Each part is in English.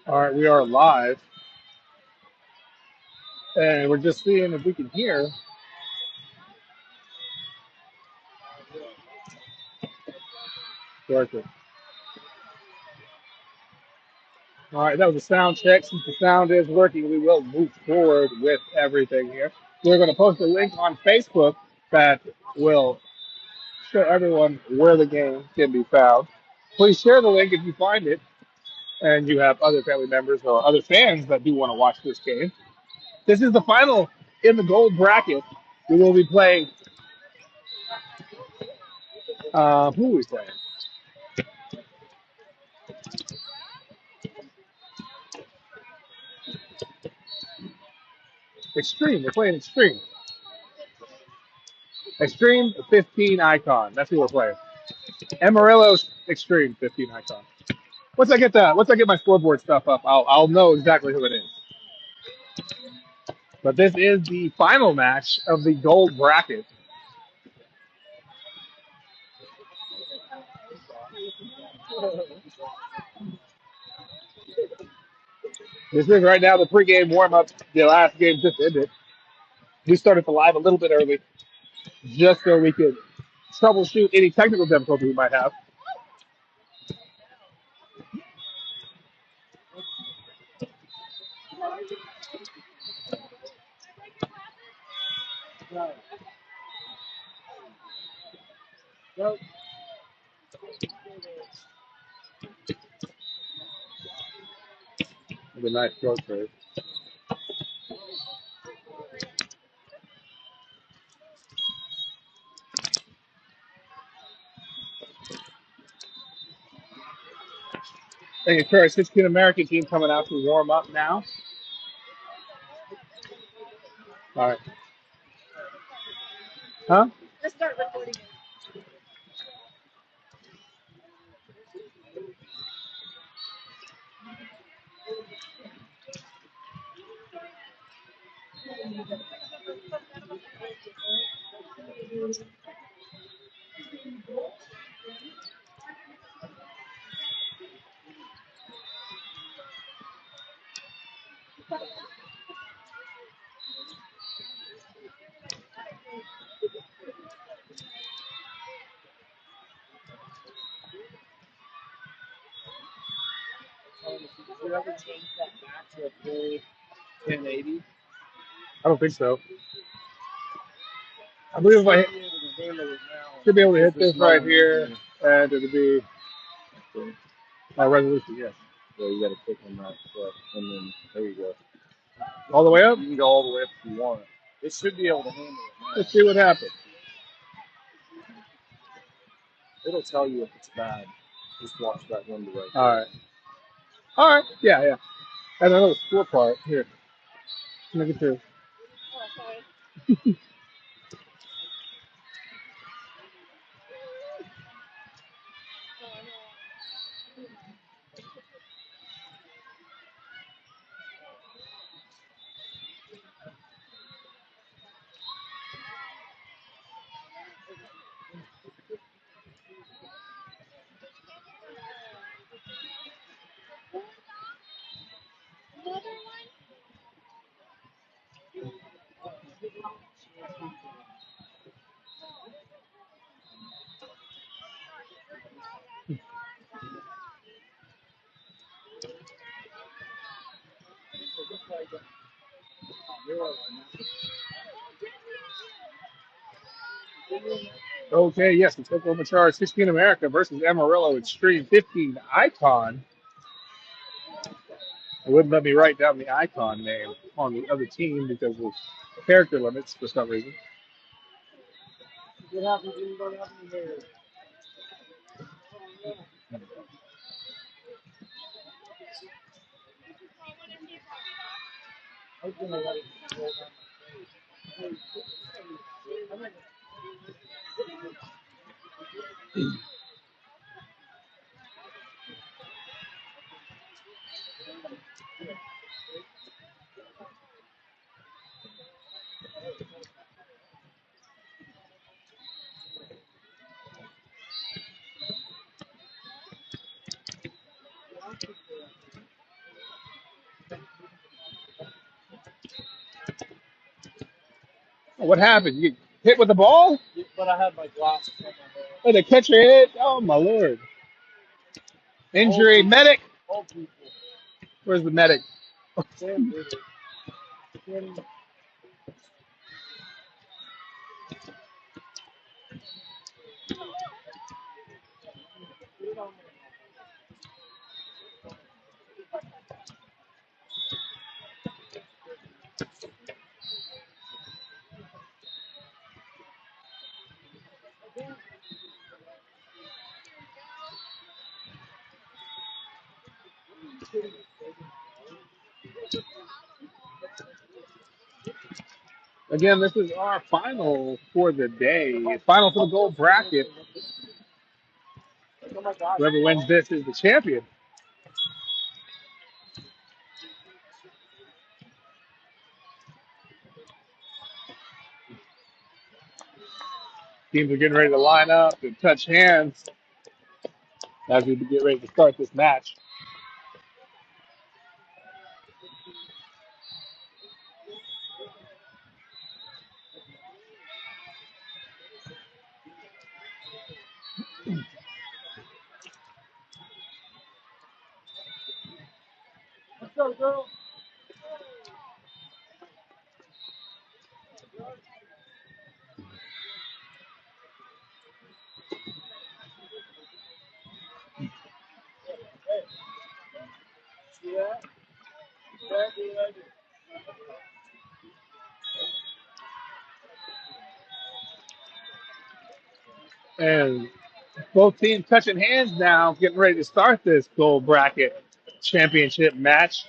All right, we are live, and we're just seeing if we can hear. Working. All right, that was a sound check. Since the sound is working, we will move forward with everything here. We're going to post a link on Facebook that will show everyone where the game can be found. Please share the link if you find it and you have other family members or other fans that do want to watch this game. This is the final in the gold bracket. We will be playing. Who are we playing? Extreme. We're playing Extreme. Extreme 15 Icon. That's who we're playing. Amarillo's Extreme 15 Icon. Once I get my scoreboard stuff up, I'll know exactly who it is. But this is the final match of the gold bracket. This is right now the pregame warm up. The last game just ended. We started the live a little bit early, just so we could troubleshoot any technical difficulty we might have. The nice throw trade. Thank you, Curry. 16 American team coming out to warm up now. All right. Huh? I don't think so. I believe if I should be able to hit this right here, and it'll be my resolution. Yes. So you got to click on that, and then there you go. All the way up. You can go all the way up if you want. It should be able to handle it now. Let's see what happens. It'll tell you if it's bad. Just watch that window right there. All right. All right. Yeah, yeah. And another score part here. Look at this. Okay, yes, it's OKCharge 16 America versus Amarillo Extreme 15 Icon. It wouldn't let me write down the icon name on the other team because of character limits for some reason. What happened? You get hit with the ball? But I had my glasses on my head. Oh, the catcher hit? Oh, my Lord. Injury. Medic? Old people. Where's the medic? Sam did it. Sam, Again, this is our final for the day. Final for the gold bracket. oh my gosh. Whoever wins this is the champion. Teams are getting ready to line up and touch hands as we get ready to start this match. Let's go, girl. See that? Exactly what I did. And both teams touching hands now, getting ready to start this gold bracket championship match.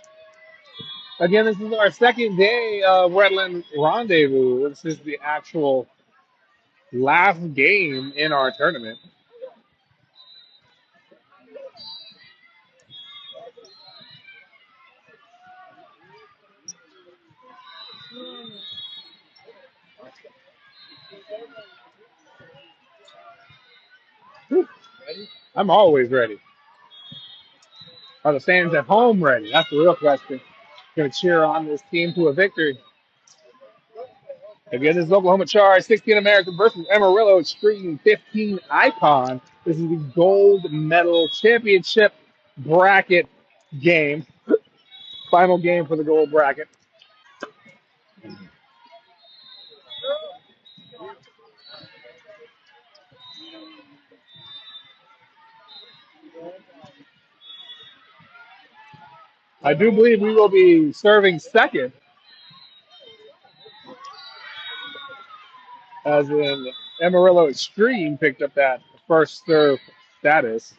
Again, this is our second day of Redland Rendezvous. This is the actual last game in our tournament. Whew, I'm always ready. Are the fans at home ready? That's the real question. Going to cheer on this team to a victory. Again, this is Oklahoma Charge, 16 American versus Amarillo Extreme 15 Icon. This is the gold medal championship bracket game. Final game for the gold bracket. I do believe we will be serving second, as in Amarillo Extreme picked up that first serve status.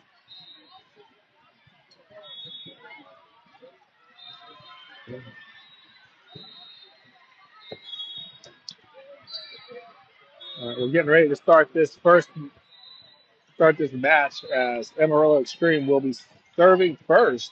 We're getting ready to start this match as Amarillo Extreme will be serving first.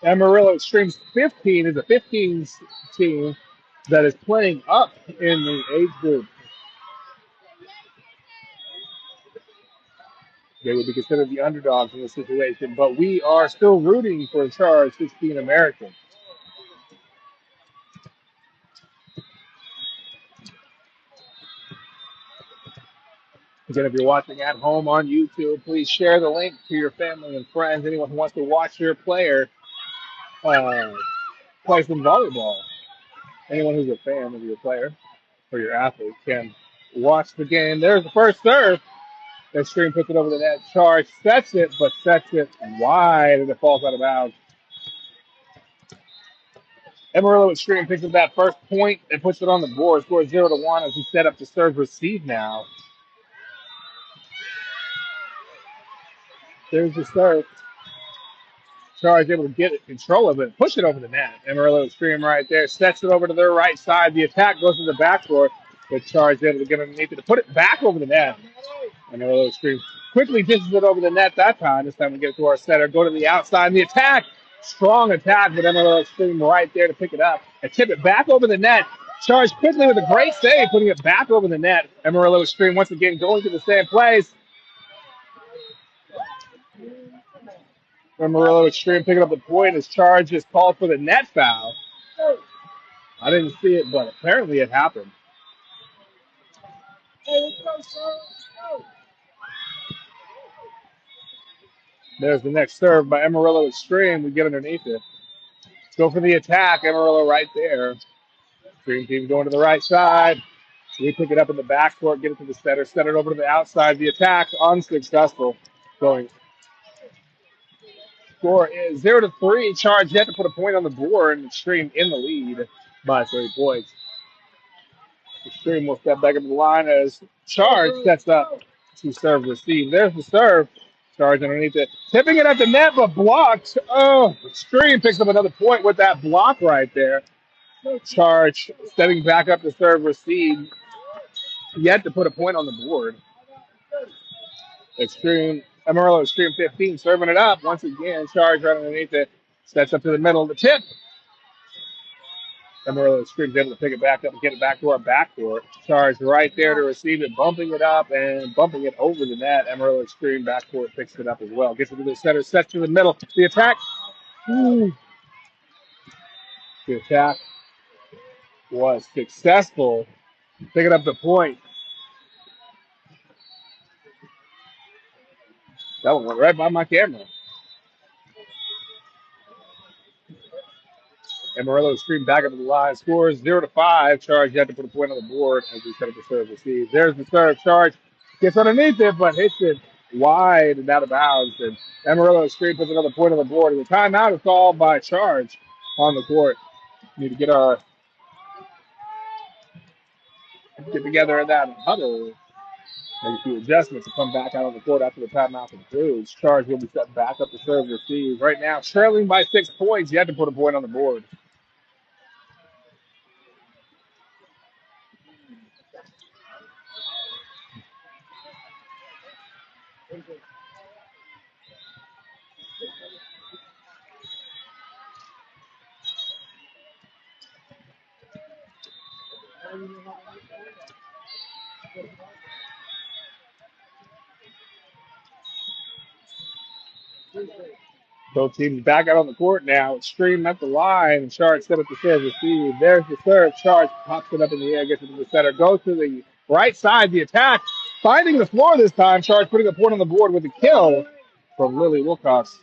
Amarillo Extreme's 15 is a 15 team that is playing up in the age group. They would be considered the underdogs in this situation, but we are still rooting for Charge 16 American. Again, if you're watching at home on YouTube, please share the link to your family and friends. Anyone who wants to watch your player uh, play some volleyball. Anyone who's a fan of your player or your athlete can watch the game. There's the first serve. That Extreme puts it over the net. Charge sets it, but sets it wide and it falls out of bounds. Amarillo Extreme picks up that first point and puts it on the board. Scores 0-1 as we set up to serve receive now. There's the serve. Charge able to get control of it, push it over the net. Amarillo Extreme right there, sets it over to their right side. The attack goes to the backcourt, but Charge able to get underneath it to put it back over the net. Amarillo Extreme quickly dishes it over the net that time. This time we get it to our center, go to the outside. And the attack, strong attack, but Amarillo Extreme right there to pick it up and tip it back over the net. Charge quickly with a great save, putting it back over the net. Amarillo Extreme once again going to the same place. Amarillo Extreme picking up the point as Charge is called for the net foul. I didn't see it, but apparently it happened. There's the next serve by Amarillo Extreme. We get underneath it. Go for the attack. Amarillo right there. Extreme team going to the right side. We pick it up in the backcourt, get it to the center, set it over to the outside. The attack unsuccessful. Going. Score is 0-3. Charge yet to put a point on the board. And Extreme in the lead by 3 points. Extreme will step back into the line as Charge sets up to serve receive. There's the serve. Charge underneath it. Tipping it at the net, but blocked. Oh, Extreme picks up another point with that block right there. Charge stepping back up to serve receive. Yet to put a point on the board. Extreme, Amarillo Extreme 15 serving it up. Once again, Charge right underneath it. Sets up to the middle of the tip. Amarillo Extreme's able to pick it back up and get it back to our backcourt. Charge right there to receive it, bumping it up and bumping it over the net. Amarillo Extreme backcourt picks it up as well. Gets it to the center, sets to the middle. The attack. Ooh. The attack was successful. Picking up the point. That one went right by my camera. Amarillo Extreme back up to the line. Scores 0-5. Charge yet to put a point on the board as we set up the serve receive. There's the serve. Charge gets underneath it, but hits it wide and out of bounds. And Amarillo Extreme puts another point on the board. And the timeout is called by Charge on the court. Need to get together in that huddle. Make a few adjustments to come back out on the court after the timeout concludes. Charge will be set back up to serve receive. Right now, trailing by 6 points. You have to put a point on the board. Both teams back out on the court now. Extreme up the line. Charge set up the serve receive. There's the serve. Charge pops it up in the air, gets it to the center. Goes to the right side. The attack. Finding the floor this time. Charge putting a point on the board with a kill from Lily Wilcox.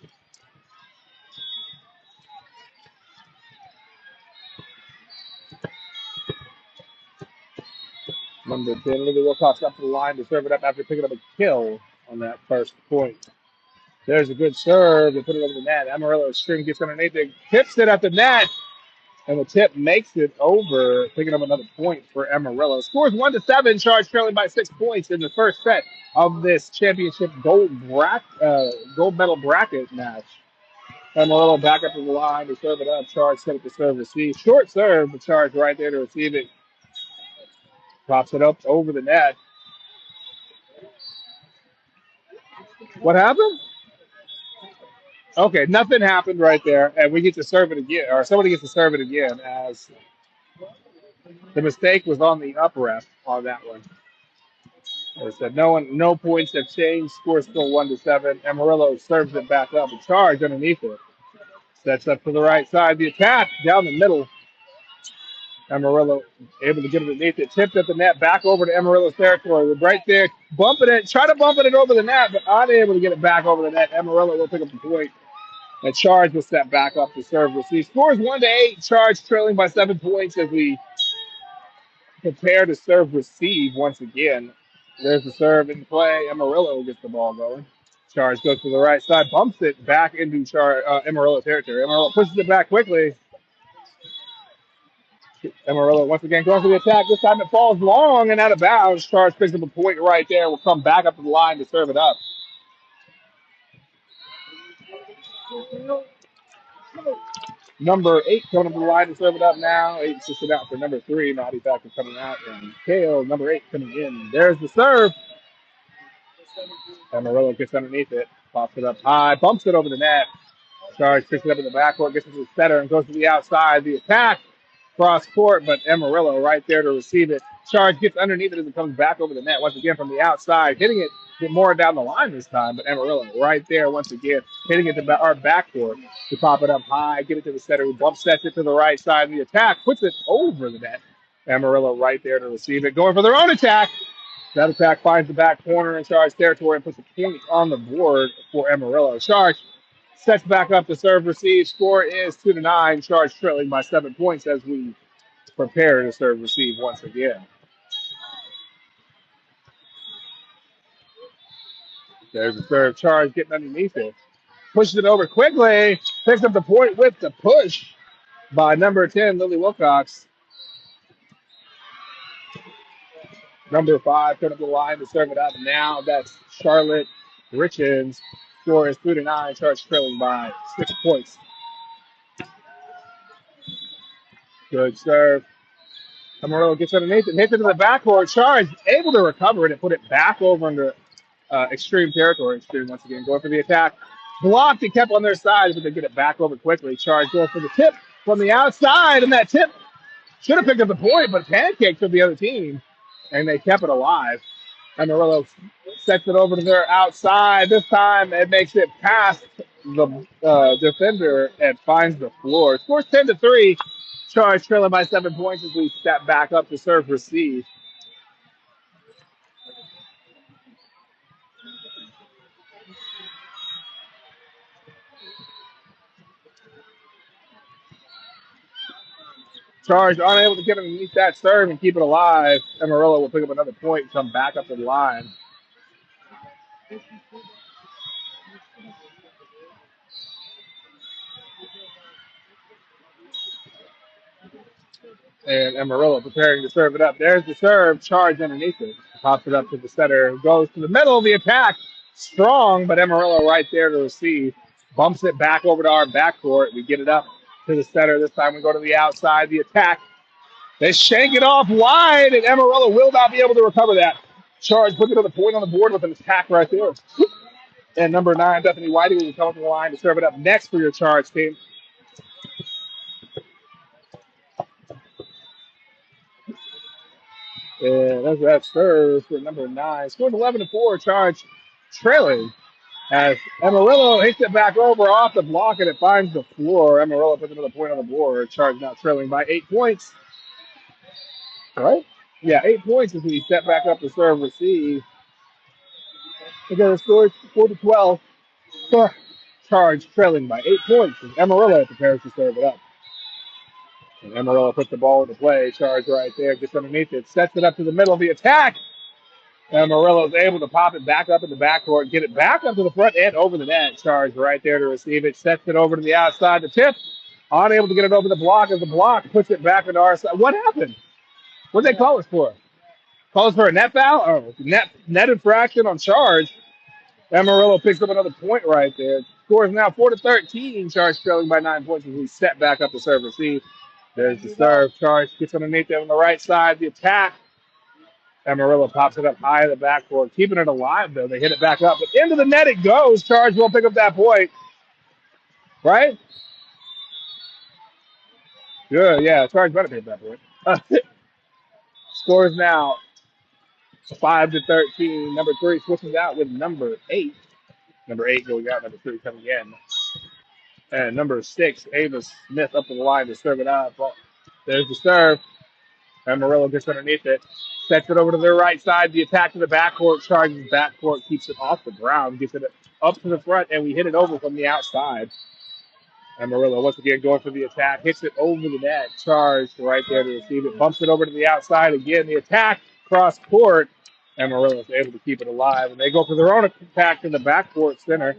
Number 10, Lily Wilcox up to the line to serve it up after picking up a kill on that first point. There's a good serve to put it over the net. Amarillo Extreme gets underneath it, tips it at the net, and the tip makes it over, picking up another point for Amarillo. Scores 1-7, Charge trailing by 6 points in the first set of this championship gold medal bracket match. Amarillo back up to the line to serve it up. Charge set up to serve receive. Short serve, but Charge right there to receive it. Pops it up over the net. What happened? Okay, nothing happened right there, and we get to serve it again, or somebody gets to serve it again, as the mistake was on the up ref on that one. As I said, no points have changed. Score still 1-7. Amarillo serves it back up. A Charge underneath it. Sets up to the right side. The attack down the middle. Amarillo able to get underneath it. Tipped at the net. Back over to Amarillo's territory. Right there. Bumping it. Try to bump it over the net, but unable to get it back over the net. Amarillo will pick up the point. And Charge will step back up to serve receive. Scores 1-8. Charge trailing by 7 points as we prepare to serve receive once again. There's the serve in play. Amarillo gets the ball going. Charge goes to the right side, bumps it back into Amarillo territory. Amarillo pushes it back quickly. Amarillo once again going for the attack. This time it falls long and out of bounds. Charge picks up a point right there. Will come back up to the line to serve it up. Number 8 coming up to the line to serve it up now. 8 assisted out for number 3. Naughty Factor coming out. And Kale, number 8, coming in. There's the serve. Amarillo gets underneath it. Pops it up high. Bumps it over the net. Charge picks it up in the backcourt. Gets it to the center and goes to the outside. The attack. Cross court, but Amarillo right there to receive it. Charge gets underneath it as it comes back over the net once again from the outside, hitting it more down the line this time. But Amarillo right there once again, hitting it to our backcourt to pop it up high, get it to the center, who bump sets it to the right side. And the attack puts it over the net. Amarillo right there to receive it, going for their own attack. That attack finds the back corner in Charge territory and puts a point on the board for Amarillo. Charge sets back up to serve, receive. Score is 2-9. Charge trailing by 7 points as we prepare to serve, receive once again. There's the serve. Charge getting underneath it. Pushes it over quickly. Picks up the point with the push by number 10, Lily Wilcox. Number 5 coming up the line to serve it up. Now that's Charlotte Richens. Score is 2-9. Charge trailing by 6 points. Good serve. Amarillo gets underneath it, hits it to the backcourt. Charge able to recover it and put it back over into extreme territory. Extreme once again going for the attack. Blocked and kept on their side, but they get it back over quickly. Charge goes for the tip from the outside, and that tip should have picked up the point, but pancaked for the other team, and they kept it alive. Amarillo sets it over to their outside. This time it makes it past the defender and finds the floor. Scores 10-3. Charge trailing by 7 points as we step back up to serve, receive. Charge unable to get underneath that serve and keep it alive. Amarillo will pick up another point and come back up to the line. And Amarillo preparing to serve it up. There's the serve. Charge underneath it. Pops it up to the center. Goes to the middle of the attack. Strong, but Amarillo right there to receive. Bumps it back over to our backcourt. We get it up to the center. This time we go to the outside. The attack. They shank it off wide, and Amarillo will not be able to recover that. Charge puts another point on the board with an attack right there. And number 9, Bethany Whiting, will come to the line to serve it up next for your Charge team. And that's that serve for number 9. Scored 11-4. Charge trailing as Amarillo hits it back over off the block, and it finds the floor. Amarillo puts another point on the board. Charge now trailing by 8 points. All right? Yeah, 8 points as we step back up to serve, receive. Again, the score is 4-12. Charge trailing by 8 points as Amarillo prepares to serve it up. And Amarillo puts the ball into play. Charge right there, just underneath it. Sets it up to the middle of the attack. Amarillo is able to pop it back up in the backcourt, get it back up to the front and over the net. Charge right there to receive it. Sets it over to the outside. The tip, unable to get it over the block as the block puts it back into our side. What happened? What did they call us for? Call us for a net foul? Oh, net infraction on Charge. Amarillo picks up another point right there. Score is now 4-13. Charge trailing by 9 points as we set back up to serve, receive. There's the serve. Charge gets underneath it on the right side. The attack. Amarillo pops it up high in the backcourt, keeping it alive, though. They hit it back up. But into the net it goes. Charge will pick up that point. Right? Good, yeah. Charge better pick up that point. Score is now 5-13. Number 3 switches out with number 8. Number 8 going out. Number 3 coming in. And number 6, Ava Smith up the line to serve it up. There's the serve. Amarillo gets underneath it. Sets it over to their right side. The attack to the backcourt. Charges backcourt. Keeps it off the ground. Gets it up to the front. And we hit it over from the outside. Amarillo once again going for the attack. Hits it over the net. Charge right there to receive it. Bumps it over to the outside. Again, the attack cross court. Amarillo is able to keep it alive. And they go for their own attack in the backcourt center.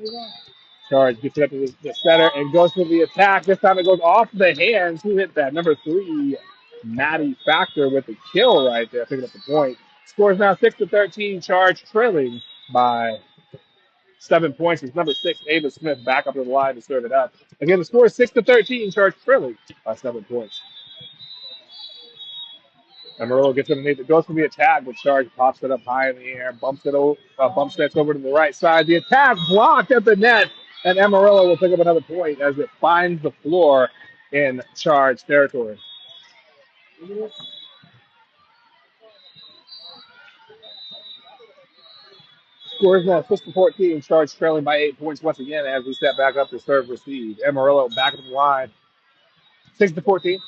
Charge gets it up to the center and goes for the attack. This time it goes off the hands. Who hit that? Number 3, Maddie Factor with the kill right there, picking up the point. Scores now 6-13. Charge trailing by 7 points. It's number 6, Ava Smith, back up to the line to serve it up. Again, the score is 6-13. Charge trailing by 7 points. Amarillo gets underneath. It goes for the attack, but Charge pops it up high in the air, bumps nets over to the right side. The attack blocked at the net, and Amarillo will pick up another point as it finds the floor in Charge territory. Scores now 6-14. Charge trailing by 8 points once again as we step back up to serve receive. Amarillo back up the line. 6-14.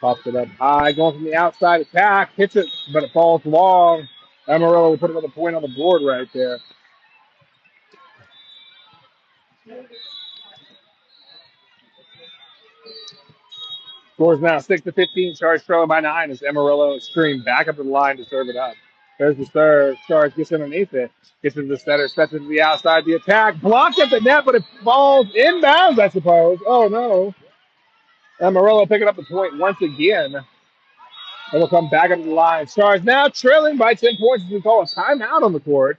Pops it up high, going from the outside attack, hits it, but it falls long. Amarillo will put another point on the board right there. Scores now 6-15. Charge trailing by 9 as Amarillo stream back up to the line to serve it up. There's the serve. Charge gets underneath it. Gets into the center, steps into the outside. The attack blocked at the net, but it falls inbounds, I suppose. Oh, no. Amarillo picking up the point once again. And will come back up to the line. Charge now trailing by 10 points as we call a timeout on the court.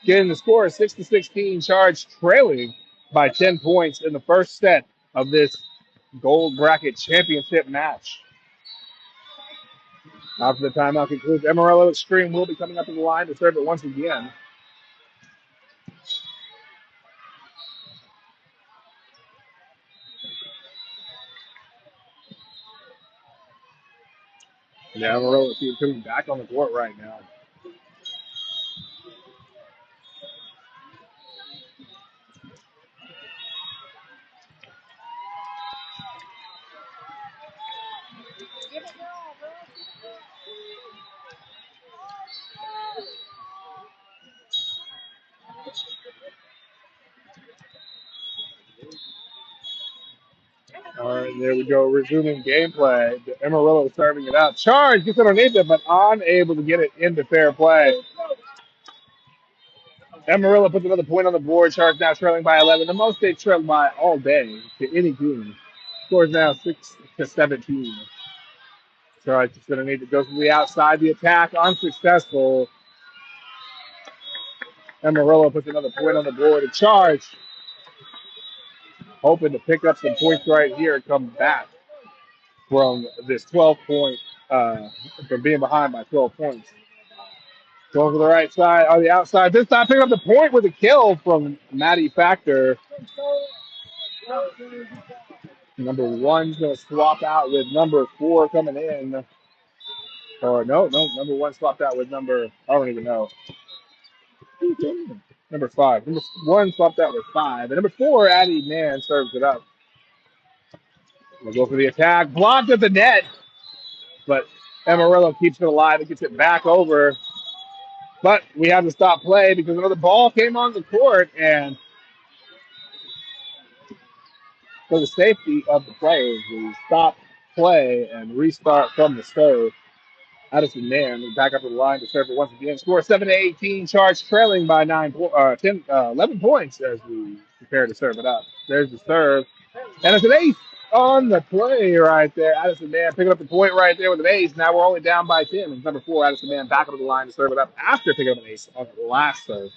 Getting the score 6-16. Charge trailing by 10 points in the first set of this gold bracket championship match. After the timeout concludes, Amarillo Extreme will be coming up to the line to serve it once again. The Amarillo team coming back on the court right now. All right, there we go. Resuming gameplay. Amarillo serving it up. Charge gets underneath it, but unable to get it into fair play. Amarillo puts another point on the board. Charge now trailing by 11. The most they've trailed by all day to any team. Scores now 6-17. Charge gets underneath it. Goes to the outside. The attack unsuccessful. Amarillo puts another point on the board. A Charge hoping to pick up some points right here and come back from this 12-point, from being behind by 12 points. Going to the right side, on the outside. This time picking up the point with a kill from Maddie Factor. Number 1's going to swap out with number 4 coming in. Or no, number 1 swapped out with number, I don't even know. Number 5. Number 1 swapped out with 5. And number 4, Addie Man, serves it up. We'll go for the attack. Blocked at the net. But Amarillo keeps it alive and gets it back over. But we have to stop play because another ball came on the court. And for the safety of the players, we stop play and restart from the serve. Addison Mann back up to the line to serve it once again. Score 7-18. Charge trailing by 11 points as we prepare to serve it up. There's the serve. And it's an ace on the play right there. Addison Mann picking up the point right there with an ace. Now we're only down by 10. It's number 4, Addison Mann, back up to the line to serve it up after picking up an ace on the last serve.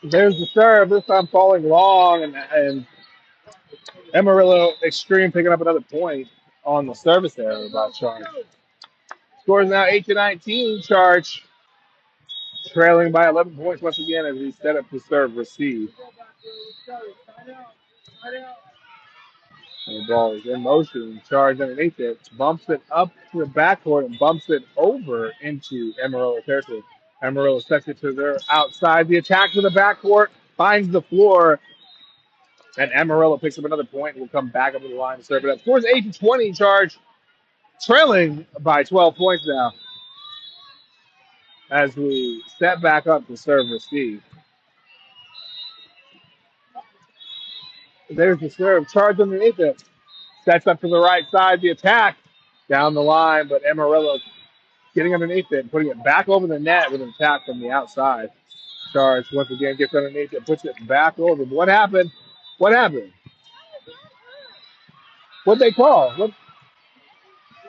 There's the serve. This time falling long, and Amarillo Extreme picking up another point on the service error by Charge. Scores now 8-19. Charge trailing by 11 points once again as we set up to serve receive. And the ball is in motion. Charge underneath it. Bumps it up to the backcourt and bumps it over into Amarillo territory. Amarillo sets it to their outside. The attack to the backcourt finds the floor. And Amarillo picks up another point and will come back up to the line to serve it up. Scores 8-20. Charge trailing by 12 points now as we step back up to serve receive. There's the serve. Charge underneath it. Sets up to the right side. The attack down the line, but Amarillo getting underneath it and putting it back over the net with an attack from the outside. Charge once again gets underneath it, puts it back over. What happened? What happened? What'd they call? What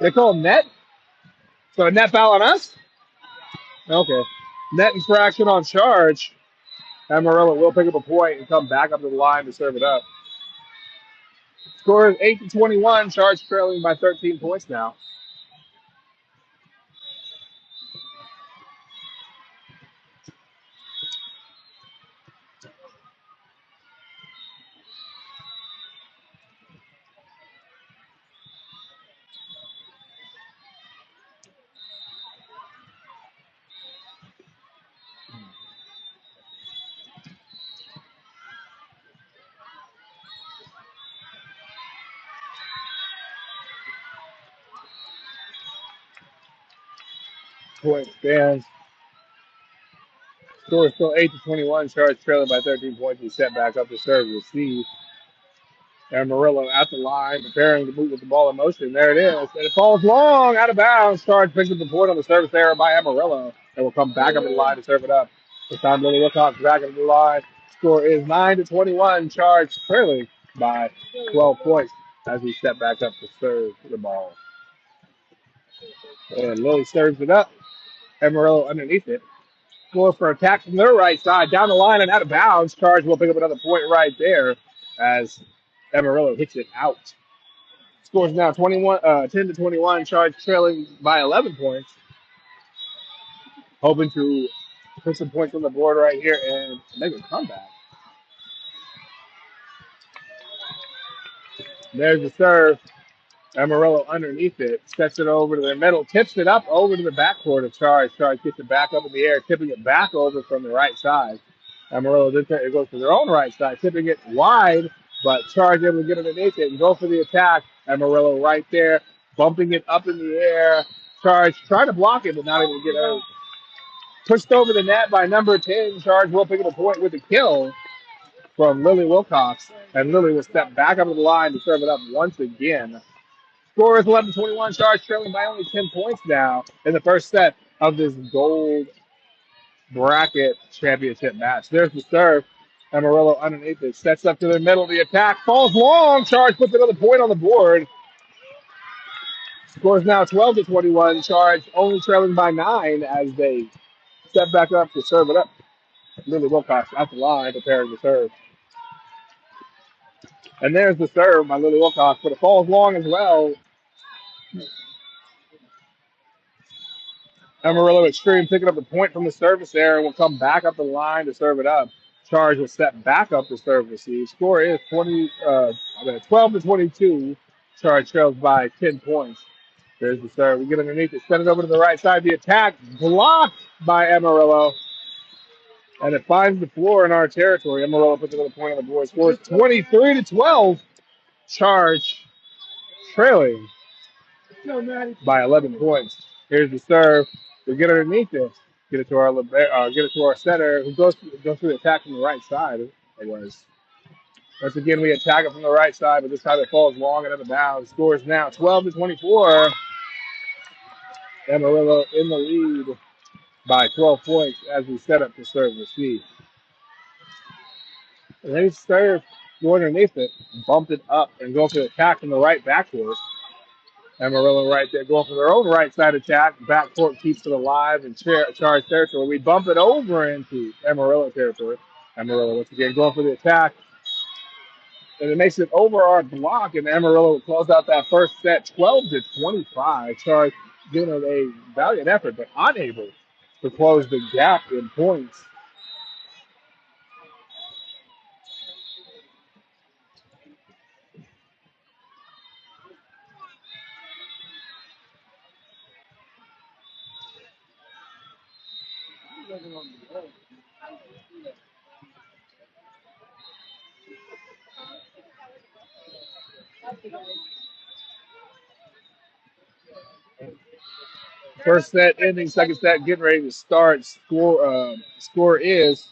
they call net? So a net foul on us? Okay. Net infraction on Charge. Amarillo will pick up a point and come back up to the line to serve it up. Score is 8-21. Charge trailing by 13 points now. Point stands. Score is still 8-21. Charge trailing by 13 points. He set back up to serve and receive. Amarillo at the line, preparing to move with the ball in motion. There it is. And it falls long, out of bounds. Charge picks up the point on the service error by Amarillo. And will come back up the line to serve it up. This time, Lily Wilcox back up the line. Score is 9-21. Charge trailing by 12 points as we step back up to serve the ball. And Lily serves it up. Amarillo underneath it. Score for attack from their right side. Down the line and out of bounds. Charge will pick up another point right there as Amarillo hits it out. Scores now 10-21. Charge trailing by 11 points. Hoping to put some points on the board right here and make a comeback. There's the serve. Amarillo underneath it. Sets it over to the middle. Tips it up over to the backcourt of Charge. Charge gets it back up in the air, tipping it back over from the right side. Amarillo then it goes to their own right side, tipping it wide, but Charge able to get underneath it and go for the attack. Amarillo right there, bumping it up in the air. Charge trying to block it, but not able to get out. Pushed over the net by number 10. Charge will pick up a point with a kill from Lily Wilcox. And Lily will step back up to the line to serve it up once again. Score is 11-21. Charge trailing by only 10 points now in the first set of this gold bracket championship match. There's the serve. Amarillo underneath it. Sets up to the middle. The attack falls long. Charge puts another point on the board. Score is now 12-21. Charge only trailing by 9 as they step back up to serve it up. Lily Wilcox at the line preparing to serve. And there's the serve by Lily Wilcox, but it falls long as well. Amarillo Extreme picking up the point from the service there and will come back up the line to serve it up. Charge will step back up to serve receive. Score is 12-22. Charge trails by 10 points. There's the serve. We get underneath it, send it over to the right side. The attack blocked by Amarillo. And it finds the floor in our territory. Amarillo puts another point on the board. Scores 23-12. Charge trailing by 11 points. Here's the serve. We get underneath it. Get it to our center, who goes through the attack from the right side. It was. Once again, we attack it from the right side, but this time it falls long and out of bounds. Scores now 12-24. Amarillo in the lead by 12 points as we set up to serve receive. And they serve, go underneath it, bumped it up, and go for the attack from the right backcourt. Amarillo right there going for their own right side attack. Backcourt keeps it alive and Charge territory. We bump it over into Amarillo territory. Amarillo once again going for the attack. And it makes it over our block, and Amarillo will close out that first set 12-25. Charge doing a valiant effort, but unable to close the gap in points. First set ending, second set getting ready to start. Score is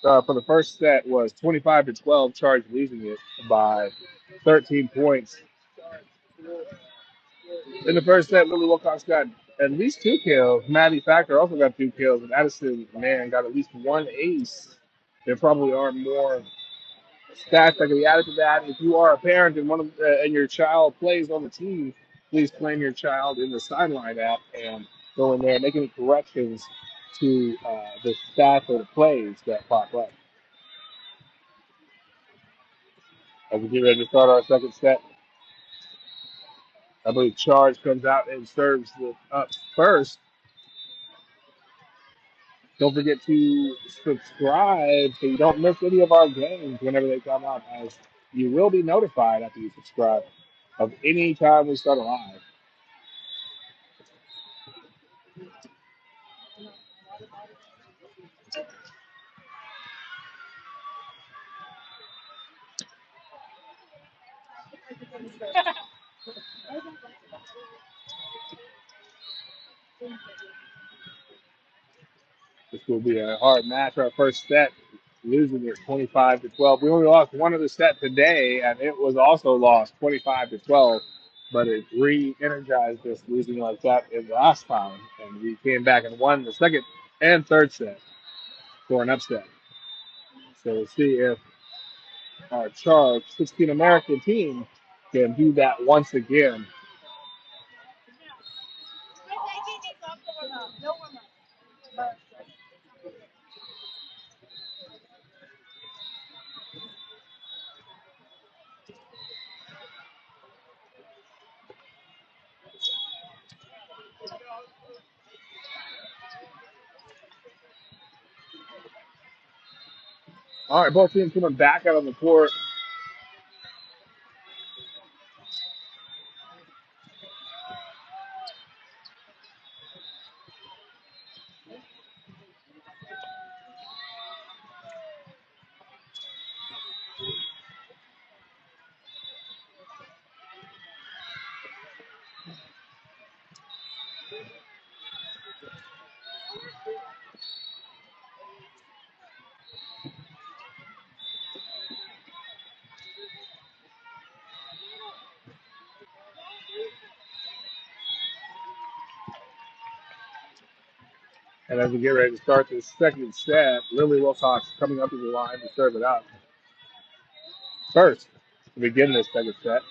for the first set was 25-12. Charge losing it by 13 points. In the first set, Lily Wilcox got at least 2 kills. Maddie Factor also got 2 kills, and Addison, man, got at least one ace. There probably are more stats that can be added to that. If you are a parent and and your child plays on the team, please claim your child in the sideline app and go in there and make any corrections to the stats or the plays that pop up. As we get ready to start our second set, I believe Charge comes out and serves up first. Don't forget to subscribe so you don't miss any of our games whenever they come up, as you will be notified after you subscribe of any time we start a live. This will be a hard match. Our first set, losing it 25-12. We only lost one other set today, and it was also lost 25-12. But it re-energized us losing like that in the last time, and we came back and won the second and third set for an upset. So we'll see if our Charge 16 American team can do that once again. All right, both teams coming back out on the court. And as we get ready to start this second set, Lily Wilcox coming up to the line to serve it up first to begin this second set.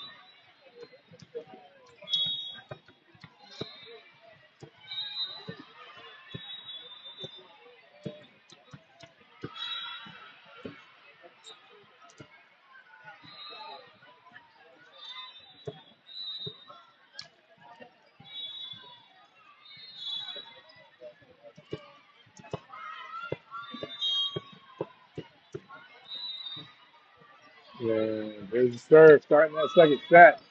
And there's the serve starting that second set.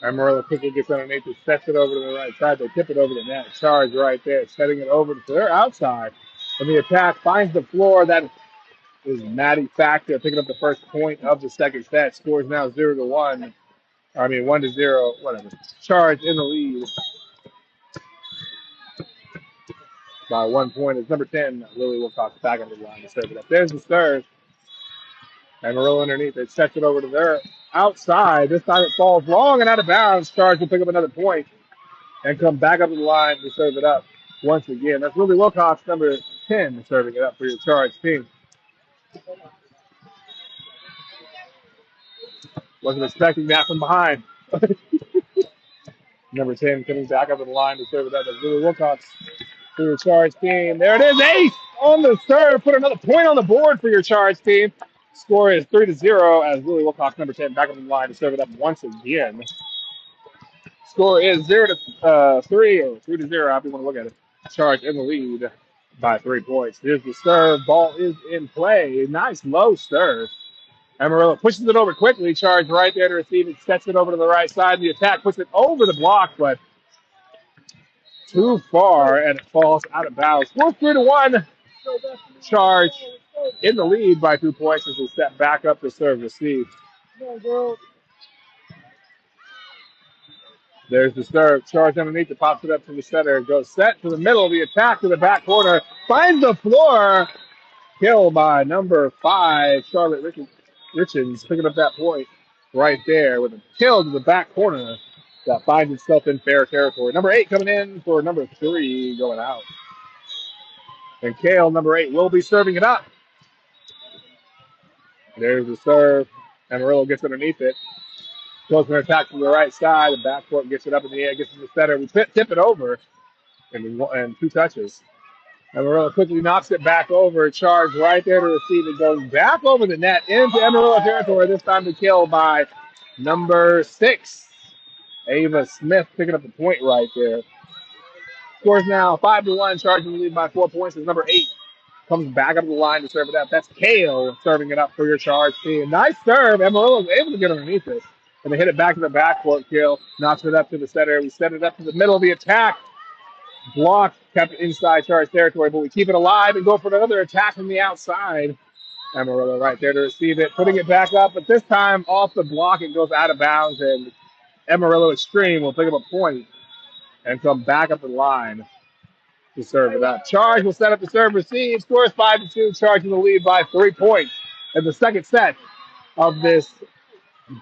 Amarillo quickly gets underneath and sets it over to the right side. They tip it over the net. Charge right there, setting it over to their outside. And the attack finds the floor. That is Maddie Factor picking up the first point of the second set. Scores now 0-1. 1-0, whatever. Charge in the lead by 1 point. It's number 10, Lily Wilcox, back on the line to serve it up. There's the serve. Amarillo underneath it, sets it over to their outside. This time it falls long and out of bounds. Charge will pick up another point and come back up to the line to serve it up once again. That's Lily Wilcox, number 10, serving it up for your Charge team. Wasn't expecting that from behind. Number 10 coming back up to the line to serve it up. That's Lily Wilcox for your Charge team. There it is, ace on the serve. Put another point on the board for your Charge team. Score is 3-0 as Lily Wilcox, number 10, back up to the line to serve it up once again. Score is 0-3 or 3-0, however you want to look at it. Charge in the lead by 3 points. Here's the serve. Ball is in play. Nice low serve. Amarillo pushes it over quickly. Charge right there to receive it. Sets it over to the right side. The attack puts it over the block, but too far, and it falls out of bounds. Score 3-1. Charge in the lead by 2 points as they step back up to serve receive. There's the serve. Charge underneath it. Pops it up to the center. Goes set to the middle. The attack to the back corner. Finds the floor. Kill by number 5, Charlotte Richens, picking up that point right there with a kill to the back corner. that finds itself in fair territory. Number 8 coming in for number 3 going out. And Kale, number 8, will be serving it up. There's the serve. Amarillo gets underneath it. Goes an attack to the right side. The backcourt gets it up in the air, gets to the center. We tip it over and 2 touches. Amarillo quickly knocks it back over. Charge right there to receive it. Goes back over the net into Amarillo territory. This time to kill by number 6. Ava Smith picking up the point right there. Scores now 5-1. Charging the lead by 4 points as number 8 comes back up the line to serve it up. That's Kale serving it up for your Charge team. Nice serve. Amarillo is able to get underneath it. And they hit it back to the backcourt. Kale knocks it up to the center. We set it up to the middle of the attack. Block kept inside Charge territory, but we keep it alive and go for another attack from the outside. Amarillo right there to receive it, putting it back up, but this time off the block, it goes out of bounds, and Amarillo Extreme will pick up a point and come back up the line to serve it up. Charge will set up the serve receive, scores 5-2, charging the lead by 3 points in the second set of this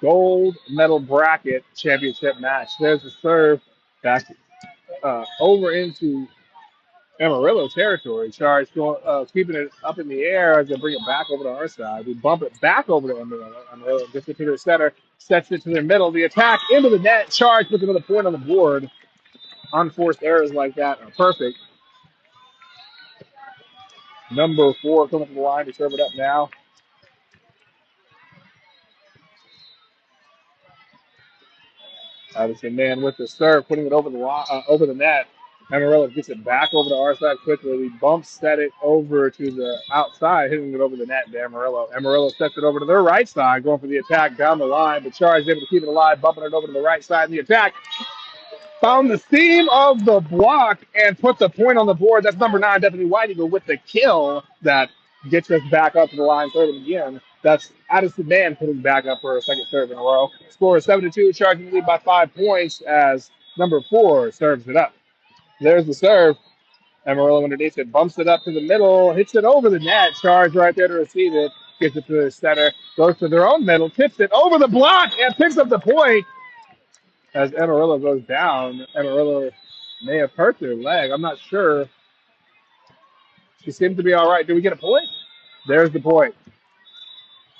gold medal bracket championship match. There's the serve back over into Amarillo territory. Charge keeping it up in the air as they bring it back over to our side. We bump it back over to Amarillo. Amarillo gets it to their center, sets it to their middle. The attack into the net. Charge with another point on the board. Unforced errors like that are perfect. Number 4 coming to the line to serve it up now. Addison Man with the serve, putting it over the net. Amarillo gets it back over to our side quickly. We bump set it over to the outside, hitting it over the net to Amarillo. Amarillo sets it over to their right side, going for the attack down the line, but Charge is able to keep it alive, bumping it over to the right side. And the attack found the seam of the block and put the point on the board. That's number 9, Deputy White Eagle, with the kill that gets us back up to the line, serving again. That's Addison Man putting back up for a second serve in a row. Score is 7-2, charging the lead by 5 points as number 4 serves it up. There's the serve. Amarillo underneath it, bumps it up to the middle, hits it over the net. Charge right there to receive it, gets it to the center, goes to their own middle, tips it over the block, and picks up the point. As Amarillo goes down, Amarillo may have hurt their leg. I'm not sure. She seems to be all right. Do we get a point? There's the point.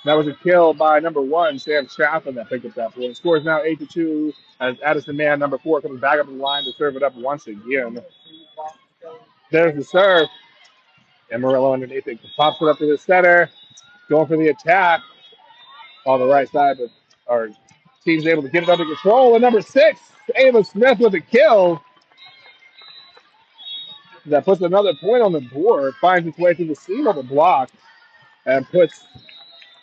That was a kill by number 1, Sam Chaffin, that picked up that point. Scores now 8-2 as Addison Man, number 4, comes back up the line to serve it up once again. There's the serve. Amarillo underneath it. Pops it up to the center. Going for the attack on the right side, but our team's able to get it under control. And number 6, Ava Smith with a kill. That puts another point on the board, finds its way through the seam of the block, and puts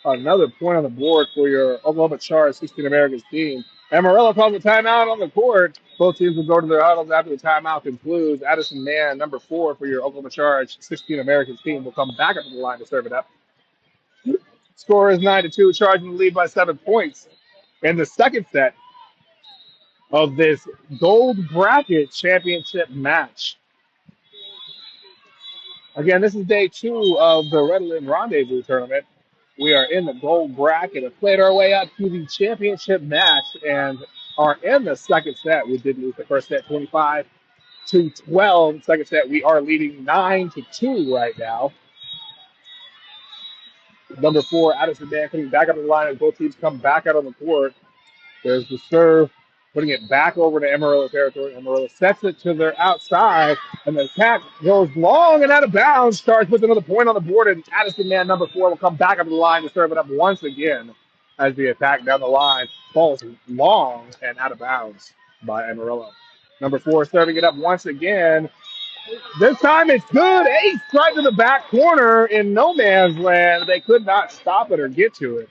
another point on the board for your Oklahoma Charge 16 Americans team. Amarillo calls a timeout on the court. Both teams will go to their huddles after the timeout concludes. Addison Man, number 4 for your Oklahoma Charge 16 Americans team, will come back up to the line to serve it up. Score is 9-2, charging the lead by 7 points in the second set of this gold bracket championship match. Again, this is day 2 of the Redland Rendezvous tournament. We are in the gold bracket and played our way up to the championship match and are in the second set. We did lose the first set 25-12. Second set, we are leading 9-2 right now. Number 4, Addison Man coming back up the line as both teams come back out on the court. There's the serve, putting it back over to Amarillo territory. Amarillo sets it to their outside, and the attack goes long and out of bounds. Starts with another point on the board, and Addison Man, number 4, will come back up the line to serve it up once again as the attack down the line falls long and out of bounds by Amarillo. Number 4 serving it up once again. This time it's good. Ace right to the back corner in no man's land. They could not stop it or get to it.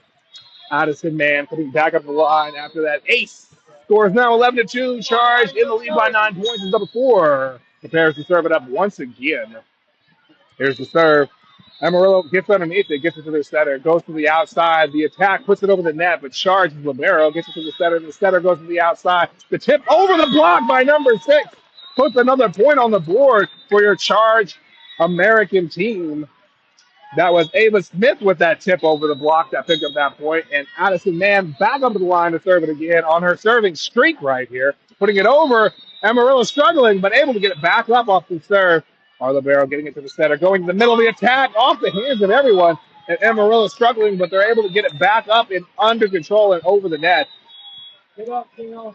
Addison Man putting back up the line after that ace. Scores now 11-2. Charge in the lead by 9 points. Is number 4 prepares to serve it up once again. Here's the serve. Amarillo gets underneath it, gets it to their center, goes to the outside. The attack puts it over the net, but Charge is libero, gets it to the center. The center goes to the outside. The tip over the block by number 6 puts another point on the board for your Charge American team. That was Ava Smith with that tip over the block that picked up that point. And Addison Man back up to the line to serve it again on her serving streak right here. putting it over. Amarillo struggling, but able to get it back up off the serve. Arlebero getting it to the center, going to the middle of the attack, off the hands of everyone. And Amarillo struggling, but they're able to get it back up and under control and over the net.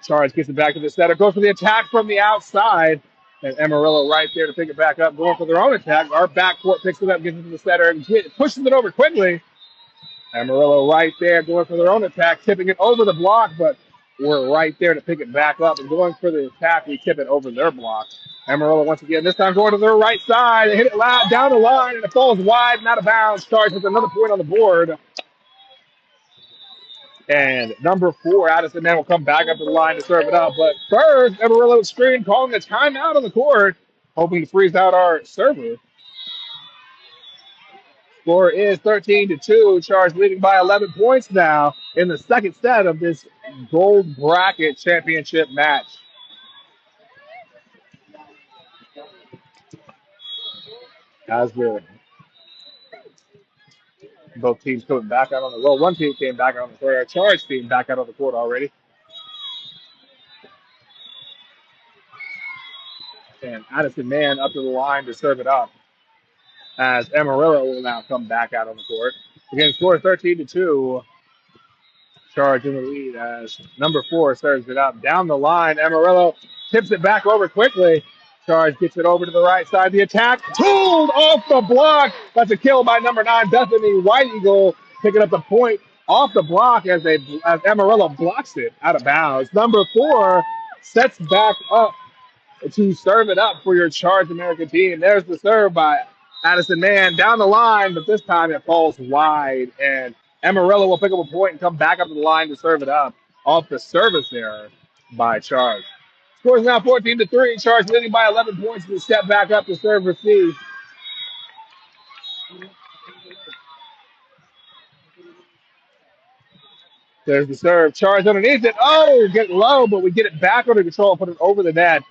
Charge gets it back to the center, goes for the attack from the outside. And Amarillo right there to pick it back up, going for their own attack. Our backcourt picks it up, gets it to the center, and pushes it over quickly. Amarillo right there going for their own attack, tipping it over the block, but we're right there to pick it back up. And going for the attack, we tip it over their block. Amarillo once again, this time going to their right side. They hit it loud down the line, and it falls wide and out of bounds. Charge with another point on the board. And number 4, Addison Man will come back up to the line to serve it up. But first, Amarillo screen calling a timeout on the court, hoping to freeze out our server. Score is 13-2. Charge leading by 11 points now in the second set of this gold bracket championship match. As both teams coming back out on the one team came back out on the court. Our Charge team back out on the court already. And Addison Man up to the line to serve it up. As Amarillo will now come back out on the court. Again, score 13-2. Charge in the lead as number 4 serves it up. Down the line, Amarillo tips it back over quickly. Charge gets it over to the right side. The attack tooled off the block. That's a kill by number 9, Bethany White Eagle, picking up the point off the block as Amarillo blocks it out of bounds. Number 4 sets back up to serve it up for your Charge American team. There's the serve by Addison Man down the line, but this time it falls wide, and Amarillo will pick up a point and come back up to the line to serve it up off the service error by Charge. Score is now 14-3. Charge leading by 11 points to step back up to serve receive. There's the serve. Charge underneath it. Oh, get low, but we get it back under control, put it over the net.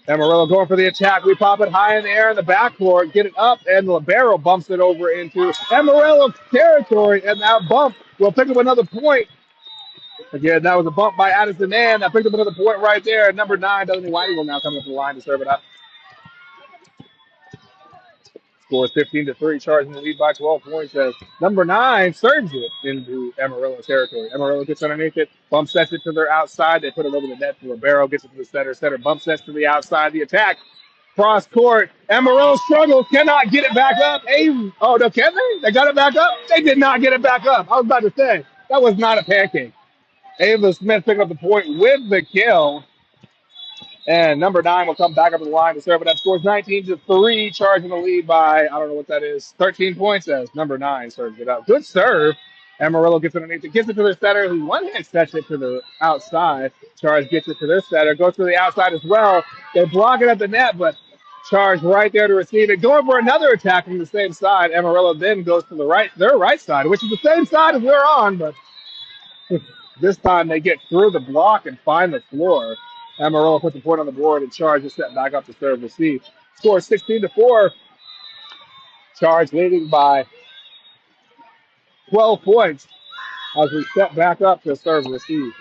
Amarillo going for the attack. We pop it high in the air in the backcourt, get it up, and Libero bumps it over into Amarillo territory, and that bump will pick up another point. Again, that was a bump by Addison Man. That picked up another point right there. Number 9, Bethany White will now come up to the line to serve it up. Score is 15-3, charging the lead by 12 points as number 9 serves it into Amarillo territory. Amarillo gets underneath it, bump sets it to their outside. They put it over the net for Libero, gets it to the center. Center bump sets to the outside. The attack, cross court. Amarillo struggles, cannot get it back up. Oh, no, can they? They got it back up? They did not get it back up. I was about to say, that was not a pancake. Ava Smith picking up the point with the kill. And number 9 will come back up to the line to serve it up. Scores 19-3, charging the lead by, I don't know what that is, 13 points as number 9 serves it up. Good serve. Amarillo gets it underneath it, gets it to their center, who one-hand sets it to the outside. Charge gets it to their center, goes to the outside as well. They block it at the net, but Charge right there to receive it. Going for another attack from the same side. Amarillo then goes to their right side, which is the same side as we're on, but this time they get through the block and find the floor. Amarillo puts the point on the board, and Charge is set back up to serve receive. Score 16-4. Charge leading by 12 points as we step back up to serve receive.